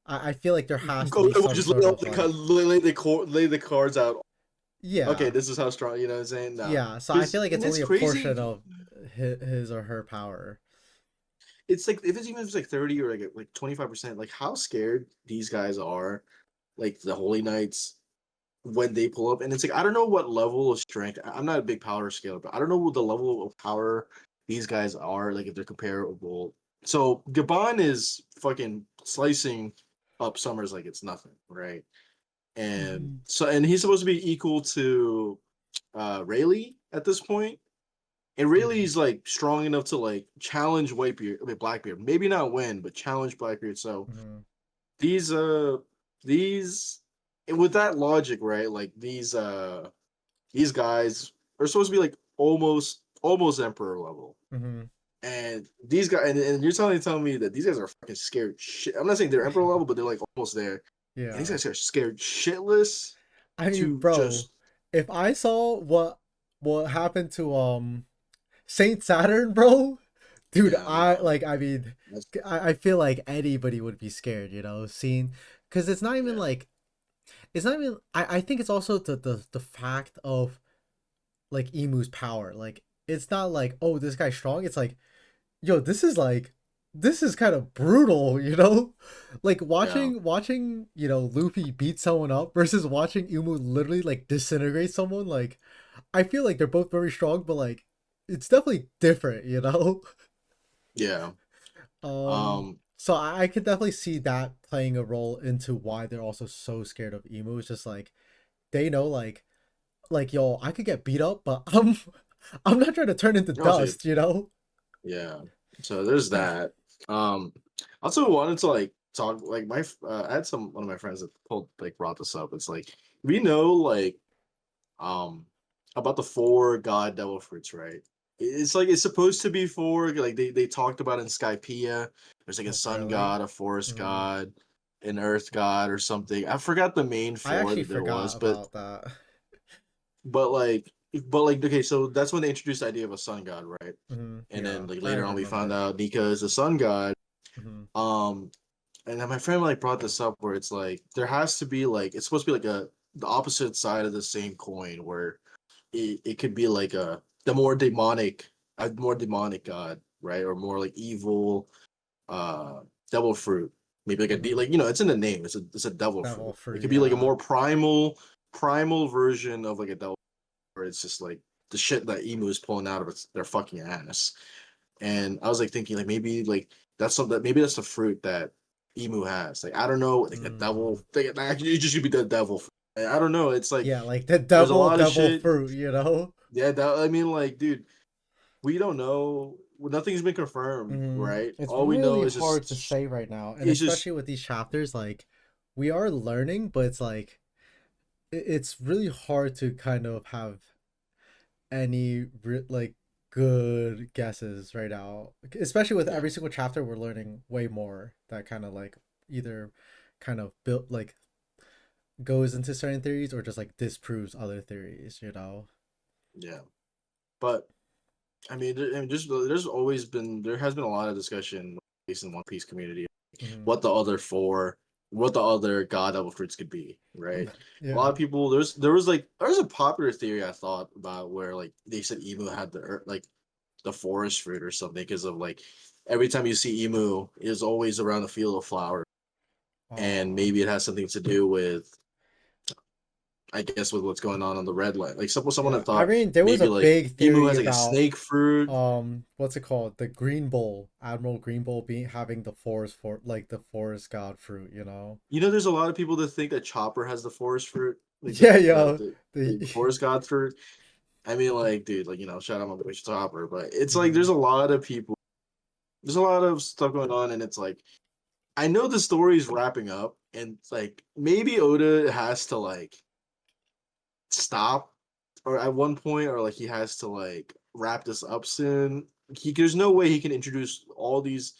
I feel like there has to Go be some just sort lay, all of the, like lay the cards out. Okay, yeah this is how strong. You know what I'm saying? Nah, yeah. So I because feel like and it's it's only a crazy. portion of his or her power. It's like if it's like 30 or like 25%, like how scared these guys are, like the Holy Knights when they pull up, and it's like I don't know what level of strength. I'm not a big power scaler, but I don't know what the level of power these guys are. Like if they're comparable. So Gabon is fucking slicing up Summers like it's nothing, right? And Mhm. so and he's supposed to be equal to Rayleigh at this point. And Mhm. Rayleigh's like strong enough to like challenge Whitebeard, I mean Blackbeard. Maybe not win, but challenge Blackbeard. So Mhm. these these and with that logic, right? Like these guys are supposed to be like almost emperor level. Mhm. And these guys and you're telling me that these guys are fucking scared shit. I'm not saying they're emperor level, but they're like almost there. And these Yeah. guys are scared shitless I mean, to bro, just if I saw what happened to Saint Saturn, bro, dude, yeah, no. I mean, That's I feel like anybody would be scared, you know, seeing because it's not even yeah. like it's not even. I think it's also the fact of like Emu's power. Like it's not like oh this guy's strong. It's like yo this is kind of brutal, you know. Like Yeah. watching you know Luffy beat someone up versus watching Emu literally like disintegrate someone. Like I feel like they're both very strong, but like it's definitely different, you know. Yeah. Um So I could definitely see that playing a role into why they're also so scared of Emu. It's just like they know like yo, I could get beat up, but I'm not trying to turn into I'll take it. dust, you know? Yeah. So there's that. Um also wanted to like talk like I had some one of my friends that pulled like brought this up. It's like we know like um about the four god devil fruits, right? It's like it's supposed to be four, like they talked about in Skypiea. There's like a Oh, sun really? god, a forest Mm. god, an earth god or something. I forgot the main I four actually that there was, forgot about that. but like but like okay, so that's when they introduced the idea of a sun god, right? And then Yeah, like I later on we found remember. out Nika is a sun god. Hmm. Um and then my friend like brought this up where it's like there has to be like it's supposed to be like a the opposite side of the same coin where it could be like a more demonic god, right? Or more like evil uh devil fruit. Maybe like Hmm. like you know, it's in the name. It's a devil Devil fruit. It fruit, could be like a yeah. more primal version of like a devil where it's just like the shit that Emu is pulling out of their fucking ass. And I was like thinking like maybe like that's something maybe that's the fruit that Emu has. Like I don't know, like a devil. Mm. Like, actually, it just should be the devil. I don't know. It's like Yeah, like the there's a lot of devil shit. fruit, you know? Yeah, that I mean, like, dude, we don't know. Nothing's been confirmed, right? It's All we know really is hard to just say right now, and it's just especially with these chapters, like we are learning, but it's like it's really hard to kind of have any like good guesses right now, especially with yeah, every single chapter we're learning way more that kind of like either kind of built like goes into certain theories or just like disproves other theories, you know. yeah. But I mean, just there has been a lot of discussion, at least in One Piece community, Hmm. what the other four, what the other god level fruits could be, right? A lot Yeah. of people there was a popular theory I thought about where like they said Emu had like the forest fruit or something because of like every time you see Emu is always around a field of flowers, and Oh. maybe it has something to do with I guess with what's going on the red line. Like someone Yeah. had I thought mean, there was a maybe like big Emu theory has like a about snake fruit. what's it called? The Green Bull, Admiral Green Bull being having the forest god fruit, you know. You know, there's a lot of people that think that Chopper has the forest fruit. like Yeah, yo, the the Forest God's for. I mean, like, dude, like shout out my boy Topper, but it's like Mhm. there's a lot of people, there's a lot of stuff going on, and it's like I know the story is wrapping up, and like maybe Oda has to like stop, or at one point, or like he has to like wrap this up soon. There's no way he can introduce all these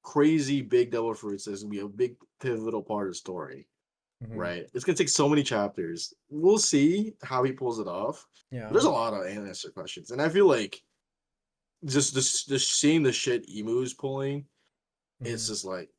crazy big devil fruits. There's gonna be a big pivotal part of the story, Mhm. right? It's gonna take so many chapters. We'll see how he pulls it off. But Yeah. there's a lot of unanswered questions, and I feel like just seeing the shit Emu's pulling, it's Mhm. just like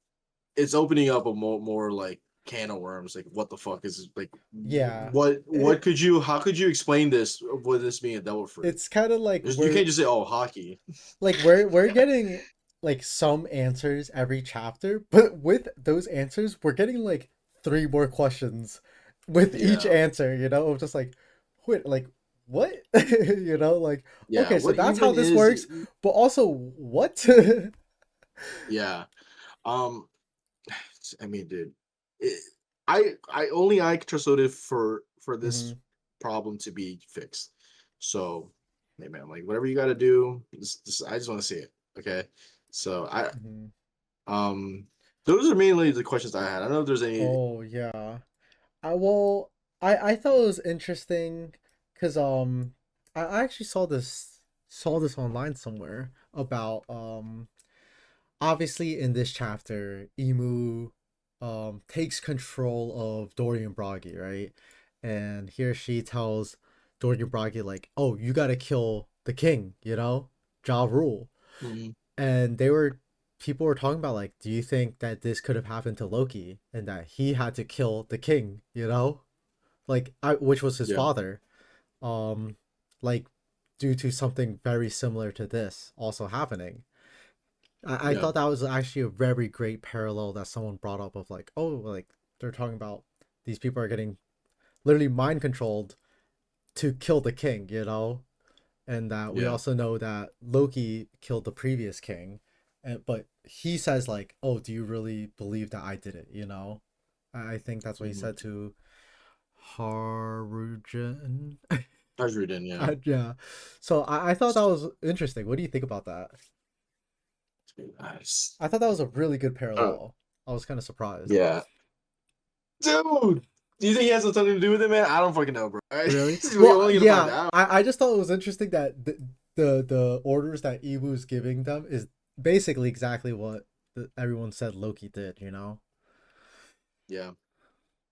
it's opening up a more like can of worms. Like what the fuck is like Yeah. what could you how could you explain this with this being a devil fruit? It's kind of like You we're can't just say oh hockey. we're getting like some answers every chapter, but with those answers, we're getting like three more questions with each Yeah, answer, you know, of just like wait, like what? You know, like yeah. okay, so What that's how even this is works, but also what? yeah. Um, I mean, dude, it, I only I trust Oda for this Mhm. problem to be fixed. So, hey man, like whatever you got to do, I just want to see it. Okay, so Mhm. um those are mainly the questions I had. I don't know if there's any. Oh yeah. Well, I thought it was interesting because I actually saw this online somewhere about obviously in this chapter Emu takes control of Dorian Bragi, right? And here she tells Dorian Bragi like, "Oh, you got to kill the king, you know? Ja Rule." Mhm. And people were talking about like, do you think that this could have happened to Loki and that he had to kill the king, you know? Which was his Yeah, father, um like due to something very similar to this also happening. I yeah, thought that was actually a very great parallel that someone brought up of like, oh, like they're talking about these people are getting literally mind controlled to kill the king, you know. And that we yeah. also know that Loki killed the previous king, but he says like, oh, do you really believe that I did it, you know? I think that's what he Mhm. said to Harujan. Hydrogen, yeah. Yeah. So I thought that was interesting. What do you think about that? Nice. I thought that was a really good Uh, parallel. I was kind of surprised. yeah, dude. Do you think he has something to do with it, man? I don't fucking know, bro. Really? We Well, only gonna find yeah. out. I just thought it was interesting that the orders that Ibu's giving them is basically exactly what everyone said Loki did. You know. Yeah,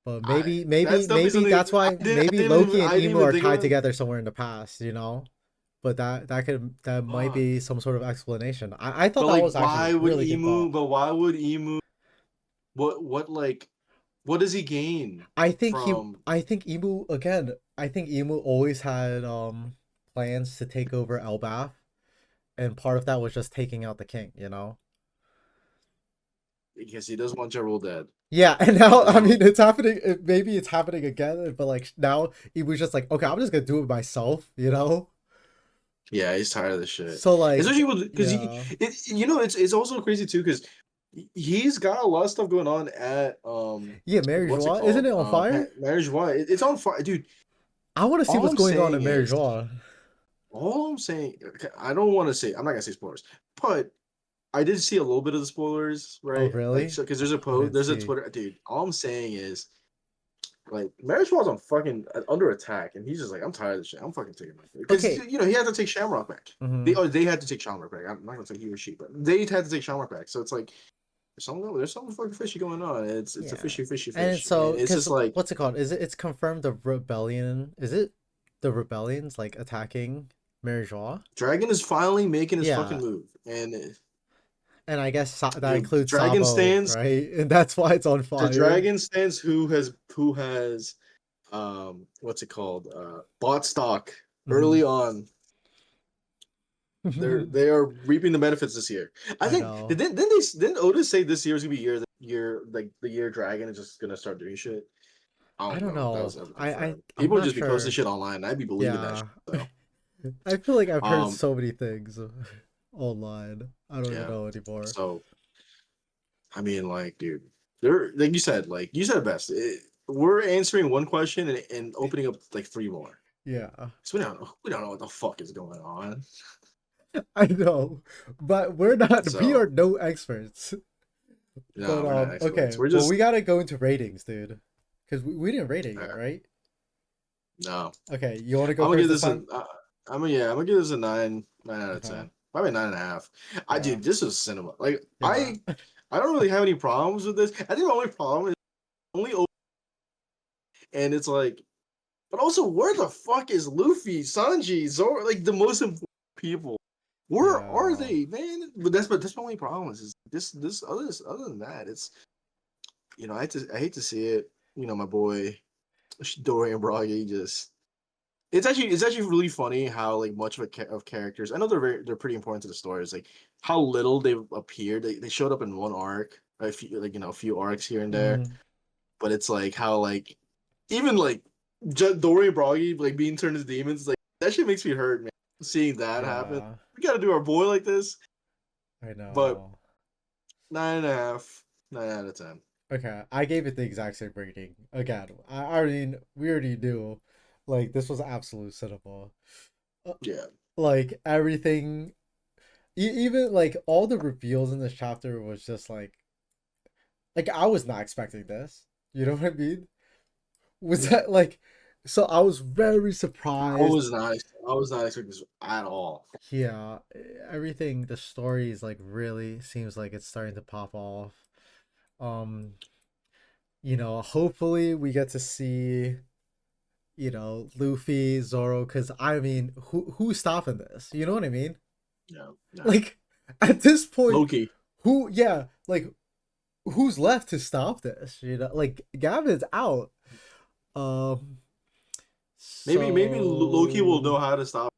But I that's definitely maybe something that's why I maybe didn't even Loki and Emu are think tied of. together somewhere in the past. You know. But that might Fuck. be some sort of explanation. I thought But that like, was actually a really good thought. Why would Emu? What like? What does he gain from? I think Emu again. I think Emu always had plans to take over Elbath, and part of that was just taking out the king. You know. Because he doesn't want Gerald dead. Yeah, and now I Um, mean it's happening. Maybe it's happening again, but like now Emu's just like, okay, I'm just gonna do it myself. You know. yeah, he's tired of this shit. So like, Especially with because yeah, it's also crazy too because he's got a lot of stuff going on at yeah, Mary what's it Joie, isn't called it on fire? Marriage Why it's on fire, dude. I want to see All what's I'm going on in saying Mary is Joie. all I'm saying. Okay, I don't want to say I'm not gonna say spoilers, but I did see a little bit of the spoilers, Oh right? Like really? so because I didn't there's a see. Twitter dude. All I'm saying is like Marriage was on fucking under attack, and he's just like, I'm tired of this shit. I'm fucking taking my because Okay. he had to take Shamrock back. Mm-hmm. They had to take Shamrock back. I'm not gonna say he or she, but they had to take Shamrock back. So it's like there's something fucking fishy going on. It's a Yeah. fishy And fish, so, and it's because just like what's it called? It's confirmed the rebellion? Is it the rebellions like attacking Mary Joie? Dragon is finally making his fucking Yeah. move, and And I guess that the includes Dragon Sabo, stands right? And that's why it's on the fire. Dragon stands who has what's it called bought stock Hmm. early on. They are reaping the benefits this year. I I think know. didn't Otis say this year is gonna be year like the year Dragon is just gonna start doing shit. I I don't don't know if that know. was ever confirmed. I'm People would not just be posting sure. shit online, and I'd be believing that shit. Yeah. So, I feel like I've heard um, so many things online. I don't even yeah. know anymore. So I mean, like, dude, they're like you said it best. we're answering one question and opening up like three more. Yeah, So we don't know what the fuck is going on. I know, but we're not. We are So no experts. no, But we're not experts. okay. We're Well, just we gotta go into ratings, dude, because we didn't rate it yet, uh, right? no. Okay, you want to go I'm gonna first give this this time? I'm gonna give this a nine out of Okay. 10. Probably 9.5. I Yeah. dude, this was cinema. Like Yeah. I don't really have any problems with this. I think my only problem is only and it's like, but also where the fuck is Luffy, Sanji, Zoro, like the most important people? Where are Yeah. they, man? But that's my only problem is other than that, it's I hate to see it. My boy Dorian Broggy just it's actually really funny how like much of characters. I know they're pretty important to the story. It's like how little they've appeared. They showed up in one arc, a few a few arcs here and there. Hmm. But it's like how like even like Dorian Broggy like being turned into demons. Like that shit makes me hurt, man. Seeing that happen. Yeah. We got to do our boy like this. I But know. 9.5, 9 out of 10. Okay, I gave it the exact same rating. Again, I mean, we already knew, like this was absolute cinema. Uh, Yeah, Like everything, even like all the reveals in this chapter was just like I was not expecting this. You know what I mean? Was yeah. that like? So I was very I surprised. was not. I was not expecting this at all. Yeah, everything. The story is like really seems like it's starting to pop off. Um, hopefully we get to see Luffy, Zoro, because I mean, who's stopping this? You know what I mean? No, no. Like at this point, Loki. who? Yeah, like who's left to stop this? Like Gavin's out. Um, Maybe Loki will so know how to stop.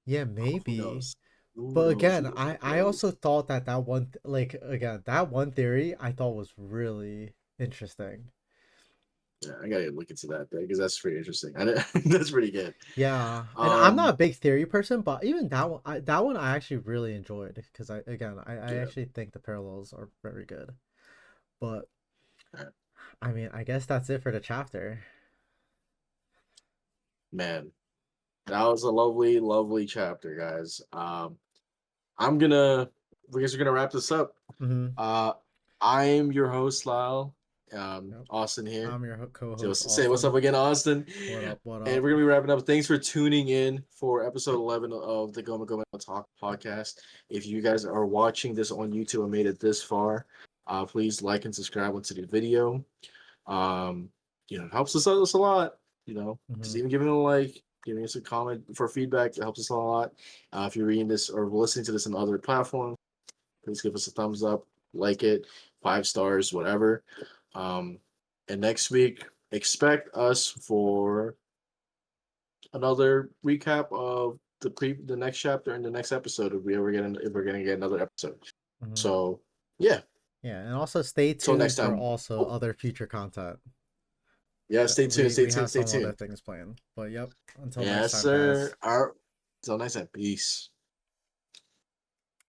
yeah, Who maybe. knows? Who But knows? again, Who I knows? also thought that one like again that one theory I thought was really interesting. Yeah, I gotta look into that because that's pretty interesting. That's pretty good. Yeah, and I'm not Um, a big theory person, but even that one I actually really enjoyed because I yeah, actually think the parallels are very good. But yeah. I mean, I guess that's it for the chapter. Man, that was a lovely, lovely chapter, guys. I'm gonna, I guess we're gonna wrap this up. Mm-hmm. Uh, I'm your host, Lyle. Yep. Austin here. I'm your So co-host say what's up Austin. again, Austin. What up? What And up? we're gonna be wrapping up. Thanks for tuning in for episode 11 of the Gomu Gomu Talk podcast. If you guys are watching this on YouTube and made it this far, please like and subscribe onto the video. Um, it helps us a lot. Just Mm-hmm. even giving it a like, giving us a comment for feedback, it helps us a lot. If you're reading this or listening to this on other platforms, please give us a thumbs up, like it, 5 stars, whatever. Um, and next week, expect us for another recap of the next chapter and the next episode if we're gonna get another episode. Mm-hmm. So yeah. Yeah, and also stay Till next tuned for time. also Oh, other future content. yeah, stay tuned, stay We tuned, have stay some other tuned. things planned. But yep, until next Yes, time, guys. sir. Till next time. Peace.